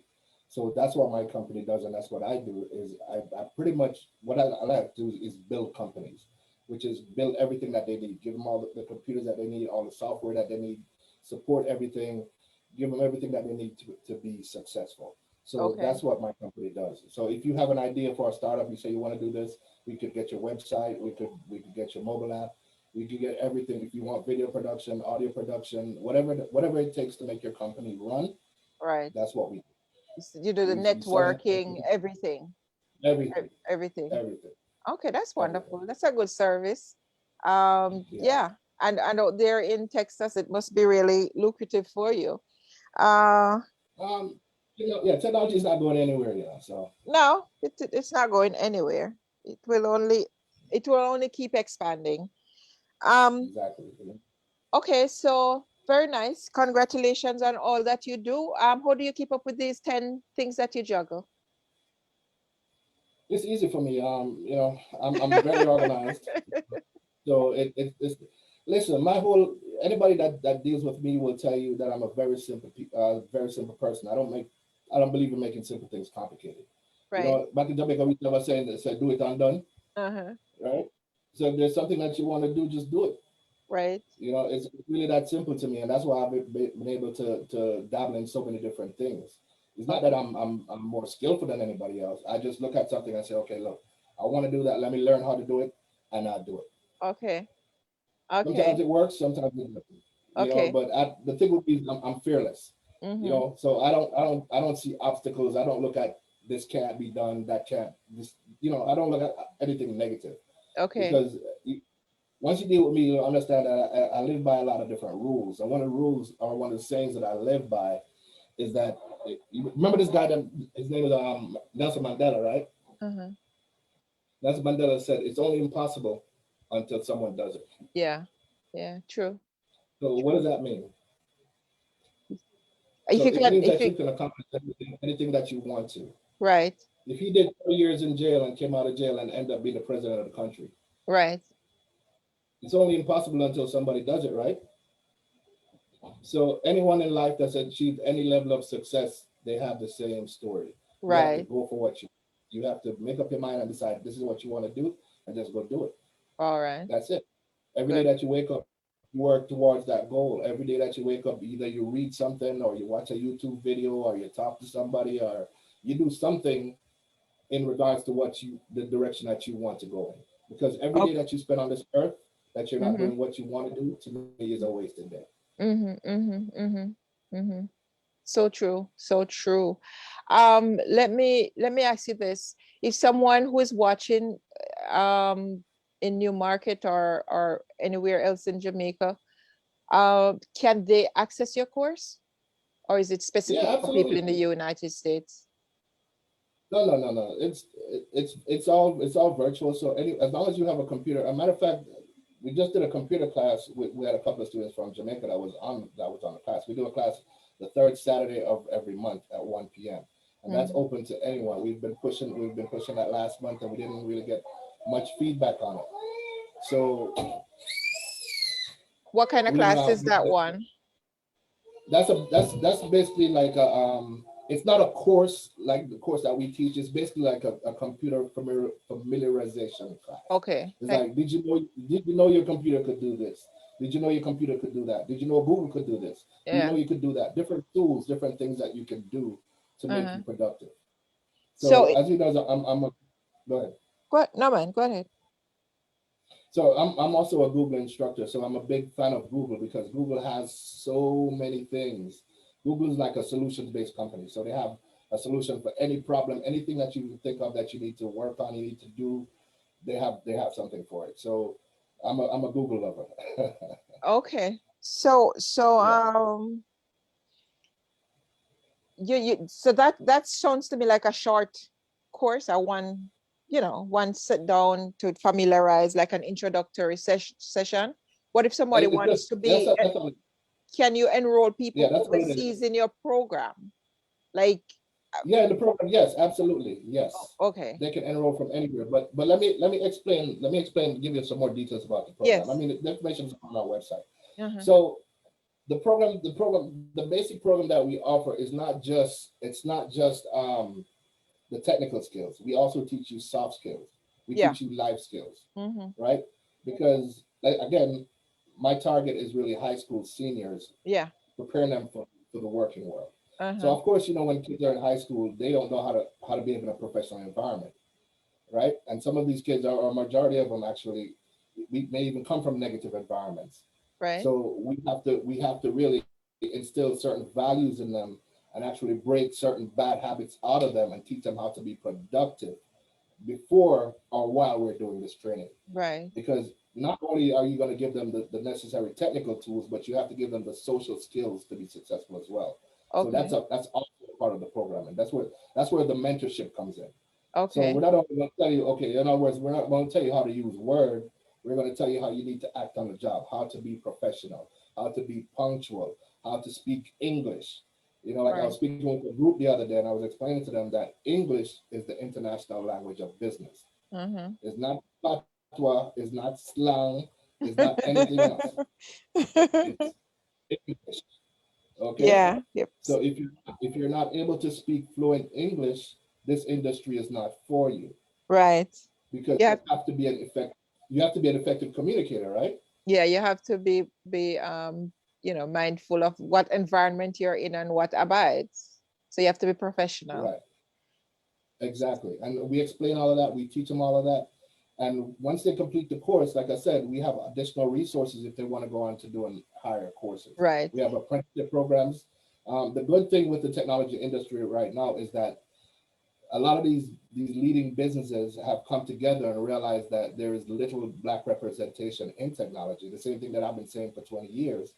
So that's what my company does, and that's what I do. Is I pretty much what I like to do is build companies, which is build everything that they need, give them all the computers that they need, all the software that they need, support everything, give them everything that they need to be successful. So Okay. that's what my company does. So if you have an idea for a startup, you say you want to do this, we could get your website, we could get your mobile app, we could get everything. If you want video production, audio production, whatever it takes to make your company run, Right. that's what we do. You do the We send it networking, everything. everything, Everything. everything, Okay, that's everything. wonderful. That's a good service. Yeah. Yeah. And out there in Texas, it must be really lucrative for you. Uh, Um, yeah, technology is not going anywhere, So no, it's not going anywhere. It will only it will only keep expanding. Um, exactly. Okay, so very nice. Congratulations on all that you do. How do you keep up with these 10 things that you juggle? It's easy for me. I'm very organized. So it's listen, my whole anybody that deals with me will tell you that I'm a very simple person. I don't believe in making simple things complicated. Right. Back in Jamaica, we never saying that said do it and done, Uh-huh. right? So if there's something that you want to do, just do it. Right. It's really that simple to me, and that's why I've been able to dabble in so many different things. It's not that Okay. I'm more skillful than anybody else. I just look at something and say, okay, look, I want to do that. Let me learn how to do it, and I do it. Okay. Sometimes Okay. it works, sometimes it doesn't. Okay. But the thing with me is I'm fearless. Mm-hmm. So I don't see obstacles. I don't look at this can't be done, that can't this. I don't look at anything negative Okay. because once you deal with me, you'll understand that I live by a lot of different rules. And one of the rules or one of the sayings that I live by is that you remember this guy that his name is Nelson Mandela, right? Uh-huh. Nelson Mandela said it's only impossible until someone does it. Yeah. Yeah. True. So what does True. that mean? If So you it can, means if that you, you can accomplish anything that you want to. right. If he did 4 years in jail and came out of jail and ended up being the president of the country, Right. it's only impossible until somebody does it, right? So anyone in life that's achieved any level of success, they have the same story. You have to Right. go for you have to make up your mind and decide this is what you want to do and just go do it. All right. That's it. Every day Good. that you wake up, you work towards that goal. Every day that you wake up, either you read something or you watch a YouTube video or you talk to somebody or you do something in regards to the direction that you want to go in. Because every day Okay. that you spend on this earth, that you're not Mm-hmm. doing what you want to do, to me is a wasted day. Mm-hmm. Mm-hmm. Mm-hmm. Mm-hmm. So true. So true. Let me ask you this. If someone who is watching in Newmarket or anywhere else in Jamaica, can they access your course? Or is it Yeah, specific for people in absolutely. the United States? No. It's all virtual. So as long as you have a computer. A matter of fact, we just did a computer class. We had a couple of students from Jamaica that was on the class. We do a class the third Saturday of every month at 1 p.m. And that's Mhm. open to anyone. We've been pushing that last month, and we didn't really get much feedback on it. So What kind of we class is that one? that's basically like it's not a course like the course that we teach. It's basically like a computer familiarization class. Okay. It's like, did you know your computer could do this? Did you know your computer could do that? Did you know Google could do this? Do you know Yeah. you could do that? Different tools, different things that you can do to make you Uh-huh. productive. So So as you guys, go ahead. no man, go ahead. So I'm also a Google instructor. So I'm a big fan of Google because Google has so many things. Google is like a solutions-based company. So they have a solution for any problem, anything that you can think of that you need to work on, you need to do. They have something for it. So I'm a Google lover. Okay. So Yeah. so that sounds to me like a short course, or one sit down to familiarize, like an introductory session. What if somebody It's wants just to that's be, that's all, can you enroll yeah, people that's what it is. overseas in your program? Like, Yeah, in the program, yes, absolutely, yes. okay. They can enroll from anywhere. But let me explain, give you some more details about the program. I Yes. mean, the information is on our website. Uh-huh. So the basic program that we offer is not just the technical skills. We also teach you soft skills. We Yeah. teach you life skills, Mm-hmm. right? Because like, again, my target is really high school seniors, Yeah. preparing them for the working world. So Uh-huh. of course, when kids are in high school, they don't know how to behave in a professional environment, right? And some of these kids are, or a majority of them actually, we may even come from negative environments. Right. So we have to really instill certain values in them and actually break certain bad habits out of them and teach them how to be productive before or while we're doing this training. Right. Because not only are you going to give them the necessary technical tools, but you have to give them the social skills to be successful as well. So that's Okay. also part of the program, and that's where the mentorship comes in. So we're Okay. not only going to tell you, okay, in other words, we're not going to tell you how to use Word. We're going to tell you how you need to act on the job, how to be professional, how to be punctual, how to speak English. Like I was Right. speaking with a group the other day, and I was explaining to them that English is the international language of business. Mm-hmm. It's not patois, it's not slang, it's not anything else. It's English. Okay? Yeah. Yep. So if you're not able to speak fluent English, this industry is not for you Right. because Yeah. you have to be an effective communicator, right? Yeah, you have to be mindful of what environment you're in and what abides. So you have to be professional. Right. Exactly. And we explain all of that. We teach them all of that. And once they complete the course, like I said, we have additional resources if they want to go on to doing higher courses. Right. We have apprenticeship programs. The good thing with the technology industry right now is that a lot of these leading businesses have come together and realized that there is little Black representation in technology. The same thing that I've been saying for 20 years,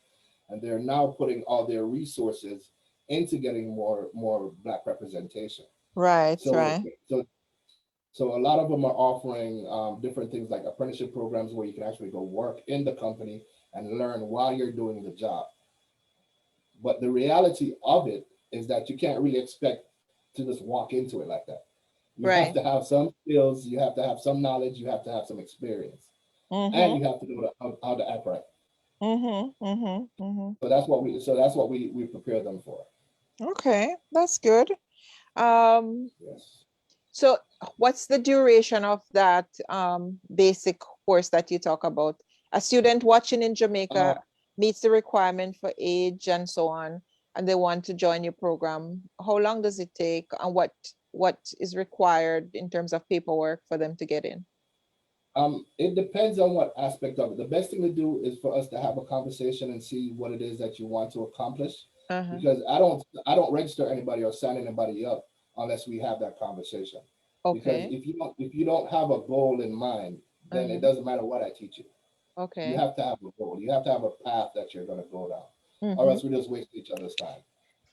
and they're now putting all their resources into getting more Black representation. Right. So Right. so a lot of them are offering different things like apprenticeship programs where you can actually go work in the company and learn while you're doing the job. But the reality of it is that you can't really expect to just walk into it like that. You have Right. to have some skills, you have to have some knowledge, you have to have some experience, and Mm-hmm. you have to know how to act right. Mm-hmm. Mm-hmm. Mm-hmm. So that's what we prepare them for. Okay, that's good. Um, Yes. so what's the duration of that basic course that you talk about? A student watching in Uh, Jamaica meets the requirement for age and so on. and they want to join your program, how long does it take, and what is required in terms of paperwork for them to get in? It depends on what aspect of it. The best thing to do is for us to have a conversation and see what it is that you want to accomplish. Uh-huh. Because I don't register anybody or sign anybody up unless we have that conversation. Because Okay. if you don't have a goal in mind, then it Uh-huh. doesn't matter what I teach you. You Okay. have to have a goal. You have to have a path that you're going to go down, or Mm-hmm. else we just waste each other's time.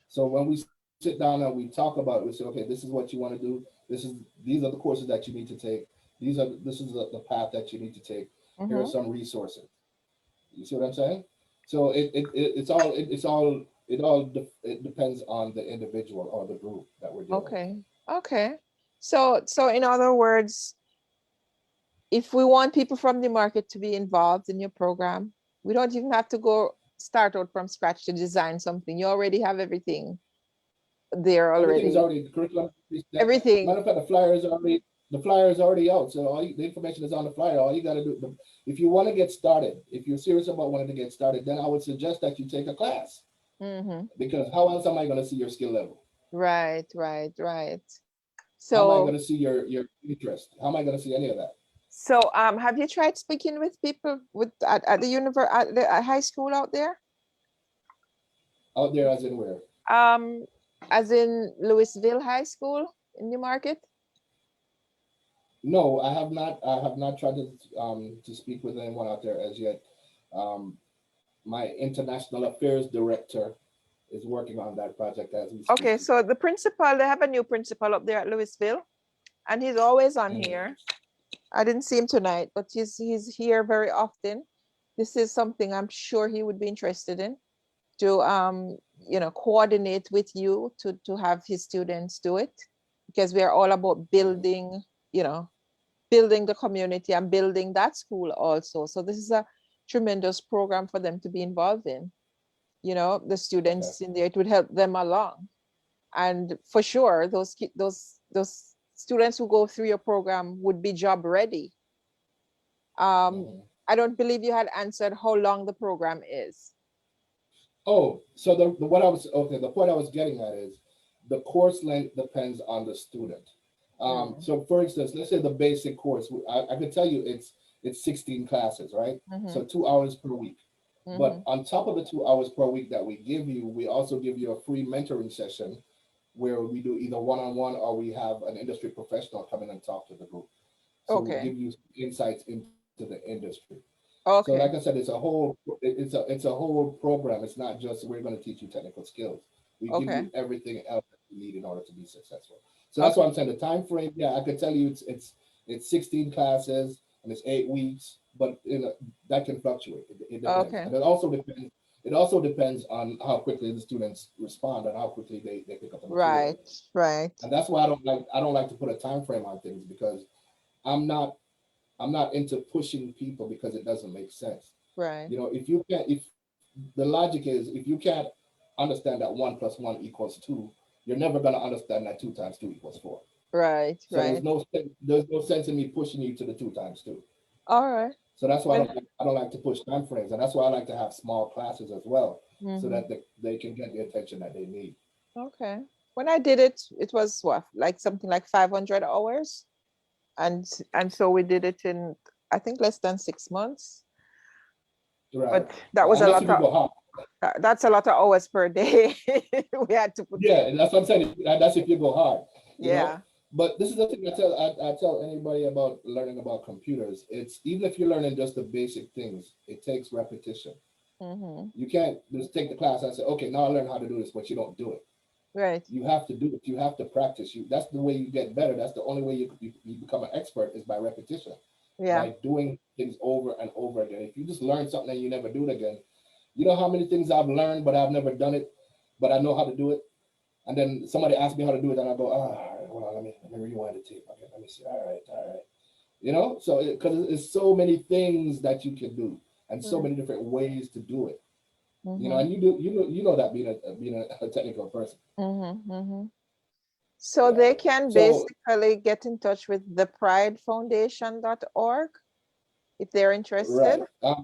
So when we sit down and we talk about it, we say, okay, this is what you want to do. These are the courses that you need to take. This is the path that you need to take. Here are Mm-hmm. some resources. You see what I'm saying? So it depends on the individual or the group that we're dealing with. Okay. Okay. So in other words, if we want people from the market to be involved in your program, we don't even have to go start out from scratch to design something. You already have everything there Everything's already. already the curriculum is set. Everything. Matter of fact, the flyer is already out. So the information is on the flyer. All you got to do, if you want to get started, if you're serious about wanting to get started, then I would suggest that you take a class, Mm-hmm. because how else am I going to see your skill level? Right, right, right. How am I going So to see your interest? How am I going to see any of that have you tried speaking with people at the at high school out there? out there, as in where? Um, as in Louisville High School in Newmarket? No, I have not. I have not tried to speak with anyone out there as yet. Um, my international affairs director is working on that project as we speak. Okay, so the principal, they have a new principal up there at Louisville, and he's always on Mhm. here. I didn't see him tonight, but he's here very often. This is something I'm sure he would be interested in to coordinate with you to have his students do it, because we are all about Mhm. building, you know, building the community and building that school also. So this is a tremendous program for them to be involved in. The Okay. students in there, it would help them along. And for sure, those students who go through your program would be job ready. Um, Mhm. I don't believe you had answered how long the program is. Oh, so the what I was okay. The point I was getting at is the course length depends on the student. Mm. So for instance, let's say the basic course, I can tell you it's 16 classes, right? Mm-hmm. So 2 hours per week. Mm-hmm. But on top of the 2 hours per week that we give you, we also give you a free mentoring session where we do either one-on-one or we have an industry professional come in and talk to the group. So we'll Okay. give you insights into the industry. So like I said, Okay. it's a whole program. It's not just we're going to teach you technical skills. We give you Okay. everything else that you need in order to be successful. So that's why Okay. I'm saying the time frame. Yeah, I could tell you it's 16 classes and it's 8 weeks, but that can fluctuate. It depends, Okay. and it also depends. It also depends on how quickly the students respond and how quickly they pick up the material. Right. Right. And that's why I don't like to put a time frame on things, because I'm not I'm not into pushing people because it doesn't make sense. Right. If the logic is, if you can't understand that 1 + 1 = 2, you're never going to understand that 2 × 2 = 4. Right. So there's Right. no sense, there's no sense in me pushing you to the 2 × 2. All right. So that's why Well, I don't like to push time frames, and that's why I like to have small classes as well, so mm-hmm. that they can get the attention that they need. Okay. When I did it, it was what, like something like 500 hours, and so we did it in, I think, less than 6 months. Right. But that was a Unless lot if you of go hard. that's a lot of hours per day we had to put Yeah, in. and that's what I'm saying. That's if you go hard, you know. Yeah. But this is the thing I tell anybody about learning about computers. It's even if you're learning just the basic things, it takes repetition. Mm-hmm. You can't just take the class and say, okay, now I learned how to do this, but you don't do it. Right. You have to do it. You have to practice. That's the way you get better. That's the only way you become an expert, is by repetition, Yeah. by doing things over and over again. If you just learn something and you never do it again, you know how many things I've learned, but I've never done it, but I know how to do it. And then somebody asks me how to do it, and I go, all right, hold on, let me rewind the tape. Okay, let me see. All right, all right. So because it's so many things that you can do, and so Right. many different ways to do it. Mm-hmm. And you know that being a technical person. Mm-hmm. Mm-hmm. So Yeah. they can So basically get in touch with the prydefoundation.org if they're interested. right.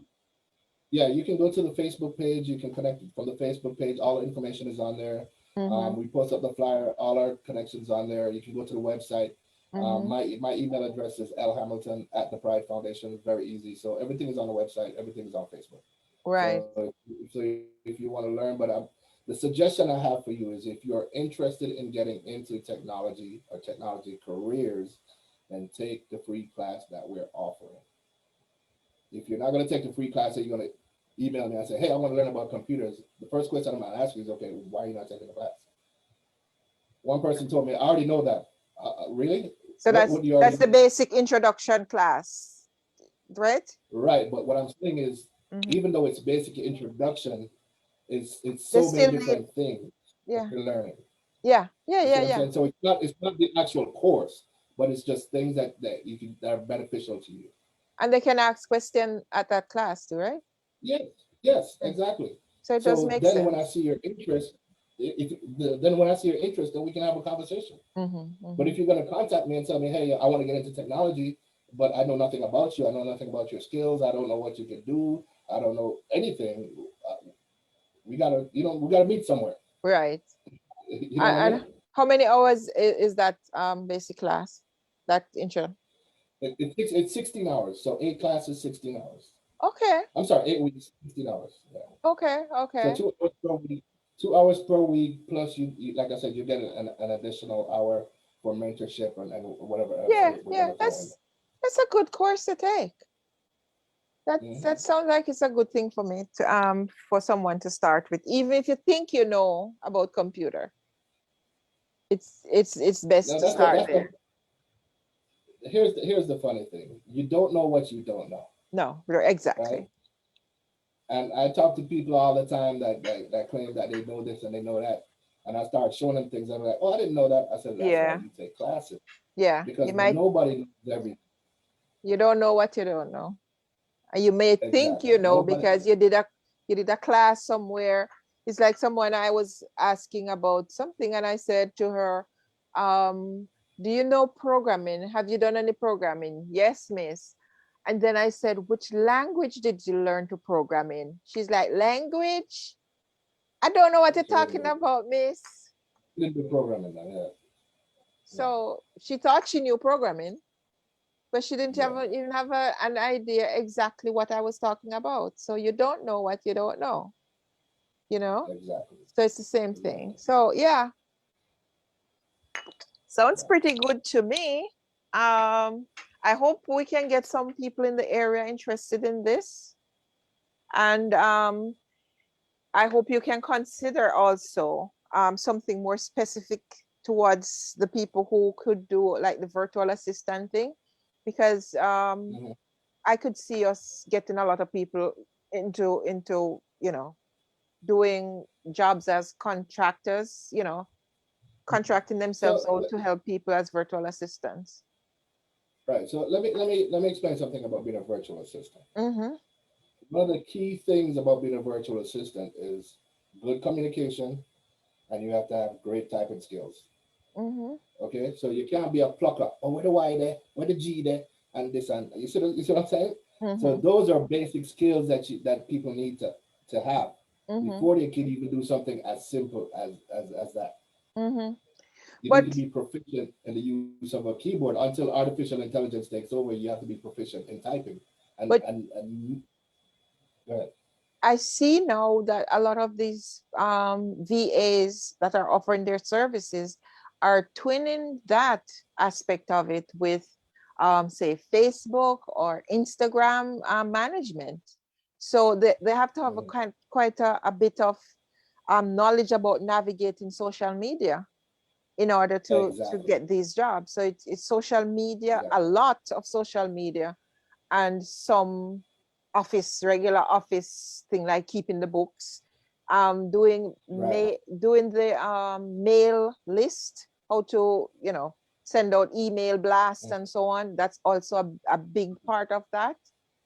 Yeah, you can go to the Facebook page. You can connect from the Facebook page. All the information is on there. Mm-hmm. We post up the flyer. All our connections on there. You can go to the website. Mm-hmm. My email address is lhamilton at the Pride Foundation. It's very easy. So everything is on the website. Everything is on Facebook. Right. So if you want to learn, but the suggestion I have for you is if you're interested in getting into technology or technology careers, then take the free class that we're offering. If you're not going to take the free class, or you're going to email me and say, "Hey, I want to learn about computers," the first question I'm going to ask you is, "Okay, why are you not taking the class?" One person told me, "I already know that." Really? So What do you already that's the know? basic introduction class, right? Right, but what I'm saying is, Mm-hmm. even though it's basic introduction, it's They so many still need, different things that yeah, you're learning. yeah, yeah, You see yeah, what I'm yeah. saying? So it's not the actual course, but it's just things that you can that are beneficial to you. And they can ask question at that class too, right? Yes, yes, Mm. exactly. So it does So make then when I sense. see your interest, then when I see your interest, then we can have a conversation. Mm-hmm. But Mm-hmm. if you're going to contact me and tell me, "Hey, I want to get into technology, but I know nothing about you. I know nothing about your skills. I don't know what you can do. I don't know anything," we gotta meet somewhere. Right. You know what I And mean? how many hours is that basic class? That intro? It's 16 hours. So 8 classes, 16 hours. Okay. I'm sorry, 8 weeks, 16 hours. Yeah. Okay. So Okay. 2 hours per week. 2 hours per week plus like I said, you get an additional hour for mentorship and whatever else Yeah. we're Yeah. gonna throw in That's a good course to take. there. That sounds like it's a good thing for me to for someone to start with. Even if you think you know about computer, it's best Now to start that's the there. here's the funny thing. You don't know what you don't know, No, right? exactly. And I talk to people all the time that claim that they know this and they know that. And I start showing them things. I'm like, "Oh, I didn't know that." I said, "That's why Yeah. you take classes Yeah. because nobody knows everything." You don't know what you don't know. And you may think you Exactly. know Nobody. because you did a class somewhere. It's like someone I was asking about something and I said to her, do you know programming? Have you done any programming? Yes, miss. And then I said, which language did you learn to program in? She's like, language? I don't know what you're She didn't talking do, about, miss. she didn't do programming now. Yeah. Yeah. So she thought she knew programming, but she didn't Yeah. even have an idea exactly what I was talking about. So you don't know what you don't know, you know? Exactly. So it's the same thing. Exactly. So yeah, sounds Right. pretty good to me. I hope we can get some people in the area interested in this. And I hope you can consider also something more specific towards the people who could do like the virtual assistant thing, because Mhm. I could see us getting a lot of people into doing jobs as contractors, contracting themselves So out to help people as virtual assistants. right. So let me explain something about being a virtual assistant. Mm-hmm. One of the key things about being a virtual assistant is good communication, and you have to have great typing skills. Mm-hmm. Okay, so you can't be a plucker. Oh, where the Y there, where the G there, and this and you see what I'm saying? So Mm-hmm. those are basic skills that people need to have Mm-hmm. before they can even do something as simple as that. Mm-hmm. You need to But be proficient in the use of a keyboard. Until artificial intelligence takes over, you have to be proficient in typing. but And go ahead. I see now that a lot of these VAs that are offering their services are twinning that aspect of it with, say, Facebook or Instagram management. So they have to have Mhm. quite a bit of knowledge about navigating social media in order to Exactly. get these jobs. So it's social media, a Exactly. lot of social media, and some regular office thing like keeping the books, Right. doing the mail list, how to send out email blasts and so on. That's also a big part of that.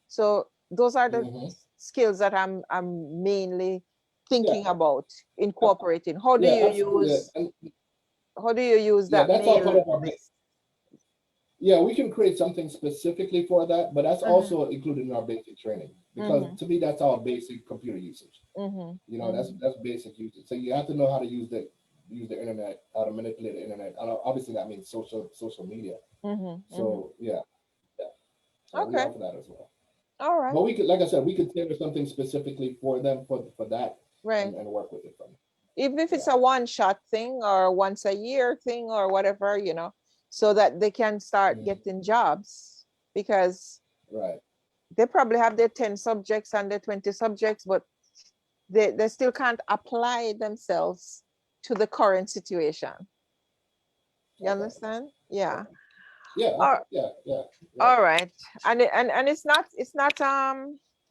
So those are the Mm-hmm. skills that I'm mainly Yeah. thinking about Uh, incorporating. yeah. Absolutely. And How do you use yeah, that that's all part mail of our. list? Yeah, we can create something specifically for that, but that's Uh-huh. also included in our basic training because Mm-hmm. to me that's all basic computer usage. Mm-hmm. You know, Mm-hmm. that's basic usage. So you have to know how to use the internet, how to manipulate the internet. And obviously that means social media. Mm-hmm. Mm-hmm. So yeah. So we Okay. offer that as well. All right. But we could, like I said, we could tailor something specifically for them for that Right. and work with it from. Even if it's Yeah, a one shot thing or once a year thing or whatever, so that they can start mhm, getting jobs because right. they probably have their 10 subjects and their 20 subjects, but they still can't apply themselves to the current situation. You Okay. understand? Yeah. Okay. Yeah. All, Okay. Yeah. Right. all right. And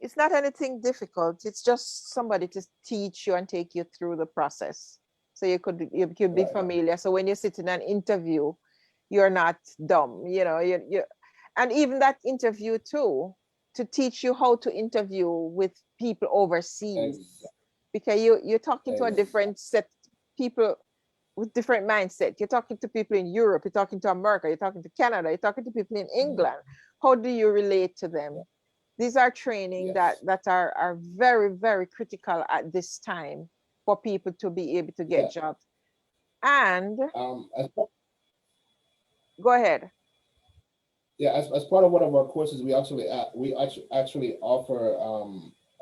it's not anything difficult. It's just somebody to teach you and take you through the process. So you could be Right. familiar. So when you sit in an interview, you're not dumb, and even that interview too, to teach you how to interview with people overseas, Exactly. because you're talking to a Exactly. different set people with different mindset. You're talking to people in Europe, you're talking to America, you're talking to Canada, you're talking to people in Mhm. England. How do you relate to Yeah. them? These are training that Yes. that are very, very critical at this time for people to be able to get Yeah. jobs. And As go ahead. yeah, as part of one of our courses, we actually offer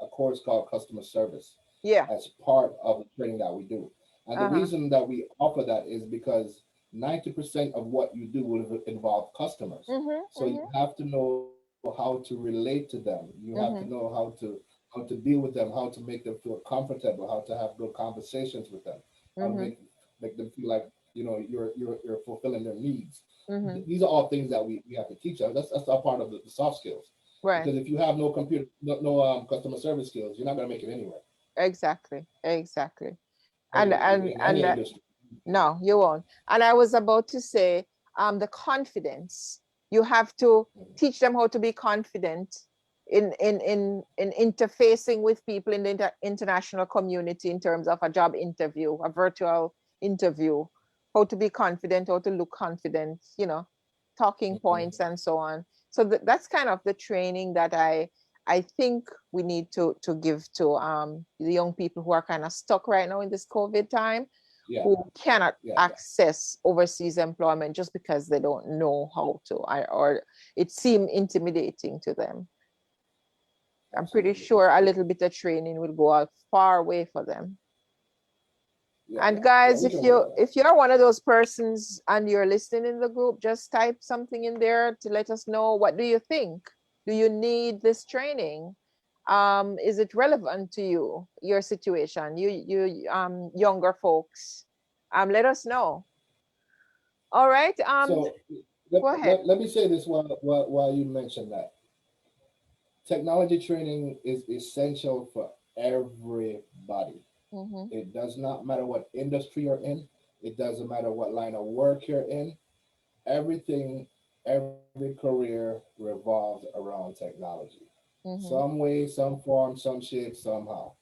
a course called customer service Yeah. as part of the training that we do. And the Uh-huh. reason that we offer that is because 90% of what you do will involve customers. Mm-hmm. So you Mm-hmm. have to know how to relate to them. You have to know Mm-hmm. how to deal with them, how to make them feel comfortable, how to have good conversations with them, how to Mm-hmm. make them feel like you're fulfilling their needs. Mm-hmm. These are all things that we have to teach them. That's all part of the soft skills. Right. Because if you have no computer, no customer service skills, you're not gonna make it anywhere. Exactly. Exactly. And And and in and any uh, industry. no, you won't. And I was about to say, the confidence. You have to Mhm. teach them how to be confident in interfacing with people in the international community in terms of a job interview, a virtual interview, how to be confident, how to look confident, talking Mhm. points and so on. So that's kind of the training that I think we need to give to the young people who are kind of stuck right now in this COVID time, Yeah, who cannot yeah, access overseas employment just because they don't know how to, or it seemed intimidating to them. I'm pretty absolutely. sure a little bit of training will go a far way for them. And Yeah. guys, We if can work you on that. if you're one of those persons and you're listening in the group, just type something in there to let us know, what do you think? Do you need this training? Is it relevant to you, your situation, you younger folks? Let us know. All right. So Go ahead. let me say this while you mention that technology training is essential for everybody. Mm-hmm. It does not matter what industry you're in. It doesn't matter what line of work you're in. Everything, every career revolves around technology. Mm-hmm. Some way, some form, some shape, somehow.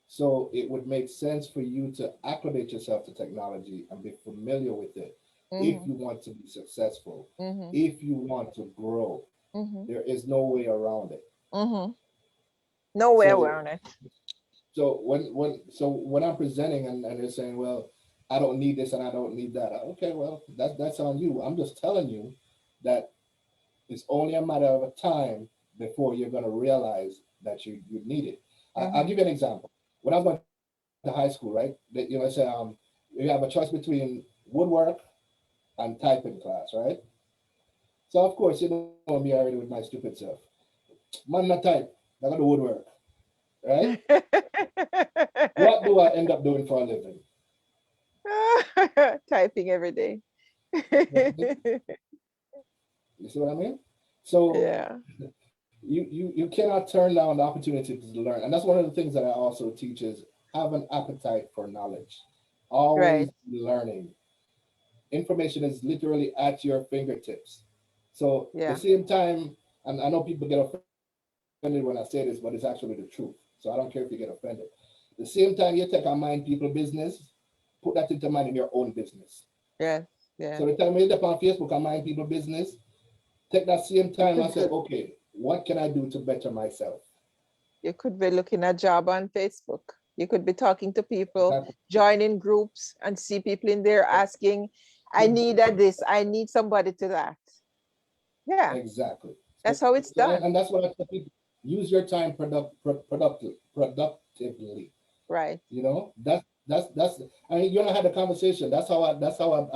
So it would make sense for you to acclimate yourself to technology and be familiar with it if Mm-hmm. you want to be successful, Mm-hmm. if you want to grow. Mm-hmm. There is no way around it. Mm-hmm. No way So around it. when I'm presenting and they're saying, well, I don't need this and I don't need that. Okay, well, that's on you. I'm just telling you that it's only a matter of a time before you're going to realize that you need it. I'll Mm-hmm. give you an example. When I was going to high school, right? They say you have a choice between woodwork and typing class, right? So of course you know me already with my stupid self. Man, not type. I got to do woodwork, right? What do I end up doing for a living? Typing every day. You see what I mean? So Yeah. you cannot turn down the opportunity to learn, and that's one of the things that I also teach is have an appetite for knowledge. Right. Always learning. Information is literally at your fingertips. So the Yeah. same time, and I know people get offended when I say this, but it's actually the truth. So I don't care if you get offended. The same time you take a mind people business, put that into mind in your own business. Yes. So the Yes. time you step on Facebook and mind people business, Take that same You time could and say, be, okay, what can I do to better myself? you could be looking at job on Facebook. You could be talking to people, Exactly. joining groups and see people in there asking, I need a this, I need somebody to that. Yeah, Exactly. that's how it's And done. that's what I tell people. Use your time productively. Right. You know, that's. I mean, you and I had a conversation. That's how I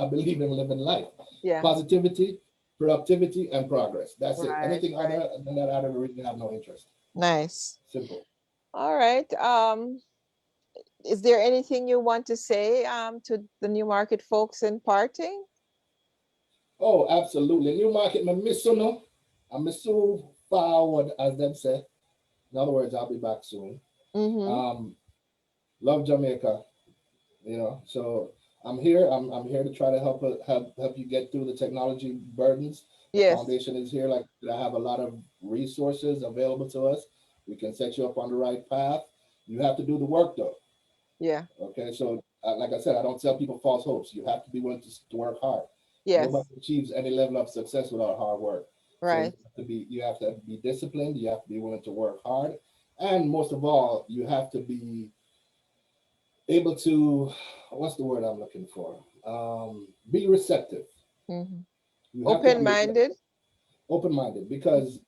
believe in living life. Yeah. Positivity, productivity, and progress. That's it. Right. Anything Right. other than that, I don't really have no interest. Nice. Simple. All right. Is there anything you want to say to the New Market folks in parting? Oh, absolutely. New market, I miss you no. I miss you forward, as them say. In other words, I'll be back soon. Mm-hmm. Um, love Jamaica. So I'm here to try to help you get through the technology burdens. The Yes. foundation is here. Like I have a lot of resources available to us. We can set you up on the right path. You have to do the work though. Yeah. Okay, so like I said, I don't tell people false hopes. You have to be willing to work hard. Nobody Yes. achieves any level of success without hard work. So Right. you have to be disciplined. You have to be willing to work hard, and most of all, you have to be able to, what's the word I'm looking for? Be receptive. Mm-hmm. You have to be Open-minded. open minded because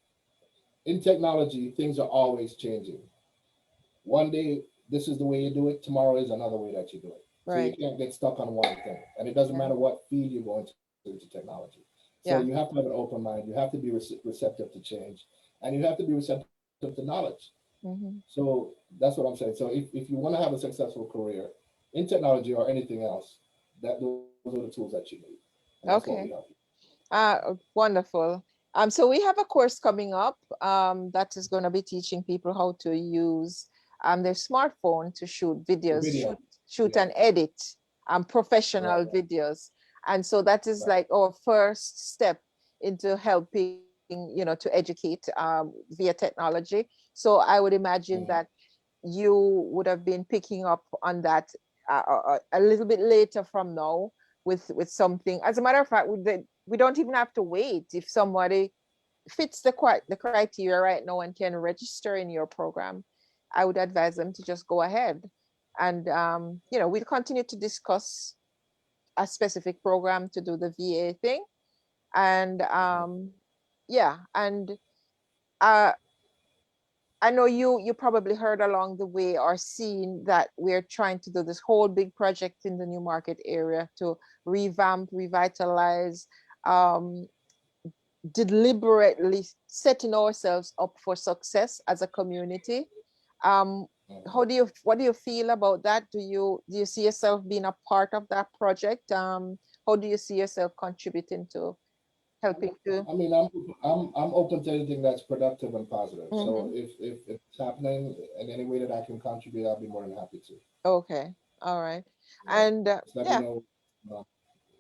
in technology, things are always changing. One day, this is the way you do it, tomorrow is another way that you do it. So you Right. can't get stuck on one thing. And it doesn't Yeah. matter what field you're going to technology. So you Yeah. have to have an open mind. You have to be receptive to change. And you have to be receptive to knowledge. Mm-hmm. So that's what I'm saying. So if you want to have a successful career in technology or anything else, those are the tools that you need. And that's what we have. Okay. Wonderful. So we have a course coming up that is going to be teaching people how to use their smartphone to shoot videos, Video. shoot Yeah. and edit Right, professional right, videos. And so that is right. like our first step into helping, to educate via technology. So I would imagine Mhm. that you would have been picking up on that a little bit later from now with something. As a matter of fact, we don't even have to wait. If somebody fits the criteria right now and can register in your program, I would advise them to just go ahead. And we'll continue to discuss a specific program to do the VA thing. And Mhm. yeah, and uh, I know you probably heard along the way or seen that we're trying to do this whole big project in the New Market area to revamp, revitalize, um, deliberately setting ourselves up for success as a community. Um, Mhm. what do you feel about that? Do you see yourself being a part of that project? How do you see yourself contributing to helping to? I mean, I'm open to anything that's productive and positive. So Mhm. if it's happening in any way that I can contribute, I'll be more than happy to. Okay, all right, Yeah. and Just let me yeah. know. Uh,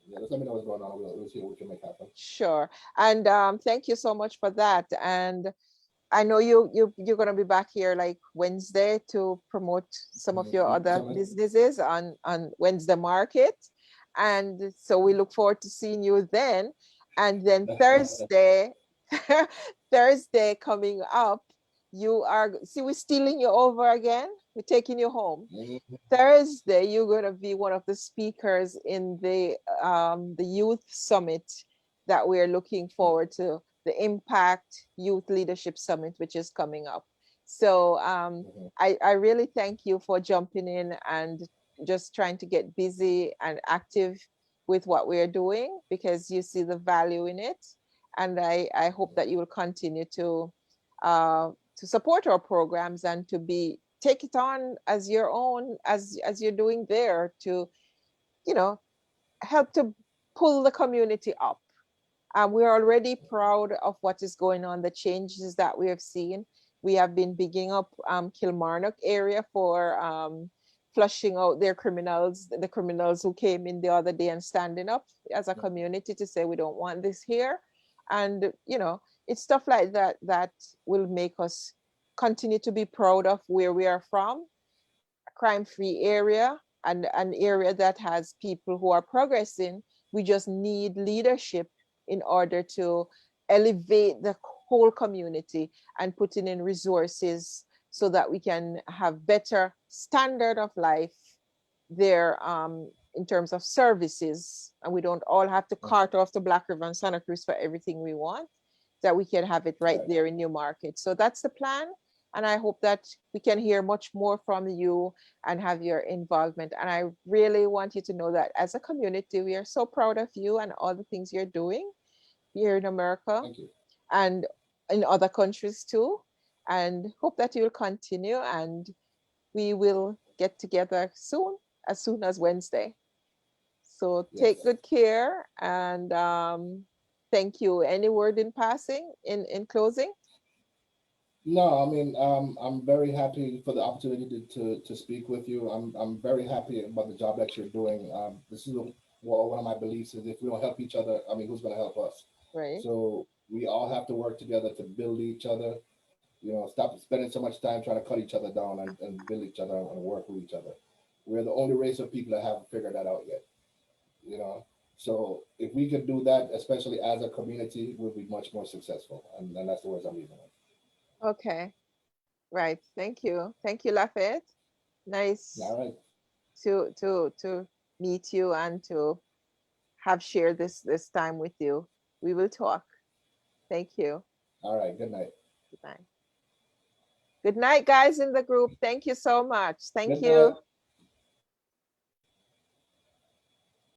yeah, just let me know what's going on. We'll see what we can make happen. Sure. And thank you so much for that. And I know you're gonna be back here like Wednesday to promote some of your Youth other Summit. businesses on Wednesday market. And so we look forward to seeing you then. And then Thursday, Thursday coming up, you are see we're stealing you over again. We're taking you home. Mhm. Thursday, you're going to be one of the speakers in the youth summit that we're looking forward to, the Impact Youth Leadership Summit, which is coming up. So Mhm. I really thank you for jumping in and just trying to get busy and active with what we're doing because you see the value in it. And I hope that you will continue to support our programs and to be take it on as your own as you're doing there to you know help to pull the community up. We're already proud of what is going on, the changes that we have seen. We have been bigging up Kilmarnock area for flushing out their criminals, the criminals who came in the other day and standing up as a community to say we don't want this here. And it's stuff like that that will make us continue to be proud of where we are from, a crime-free area and an area that has people who are progressing. We just need leadership in order to elevate the whole community and putting in resources so that we can have better standard of life there, in terms of services, and we don't all have to Mm. cart off to Black River and Santa Cruz for everything we want, that we can have it right Right. there in Newmarket. So that's the plan. And I hope that we can hear much more from you and have your involvement. And I really want you to know that as a community, we are so proud of you and all the things you're doing here in America Thank you. and in other countries too. And hope that you'll continue, and we will get together as soon as Wednesday. So take Yes. good care, and thank you. Any word in passing in closing? No, I mean, I'm very happy for the opportunity to speak with you. I'm very happy about the job that you're doing. This is one of my beliefs is if we don't help each other, I mean, who's going to help us? Right. So we all have to work together to build each other. You know, stop spending so much time trying to cut each other down and build each other and work with each other. We're the only race of people that haven't figured that out yet. You know, so if we could do that, especially as a community, we'll be much more successful. And that's the words I'm leaving with. Okay. Right. Thank you. Thank you, Lafayette. Nice All right. to meet you and to have shared this time with you. We will talk. Thank you. All right. Good night. Good night. Good night, guys in the group. Thank you so much. Thank Good night. you.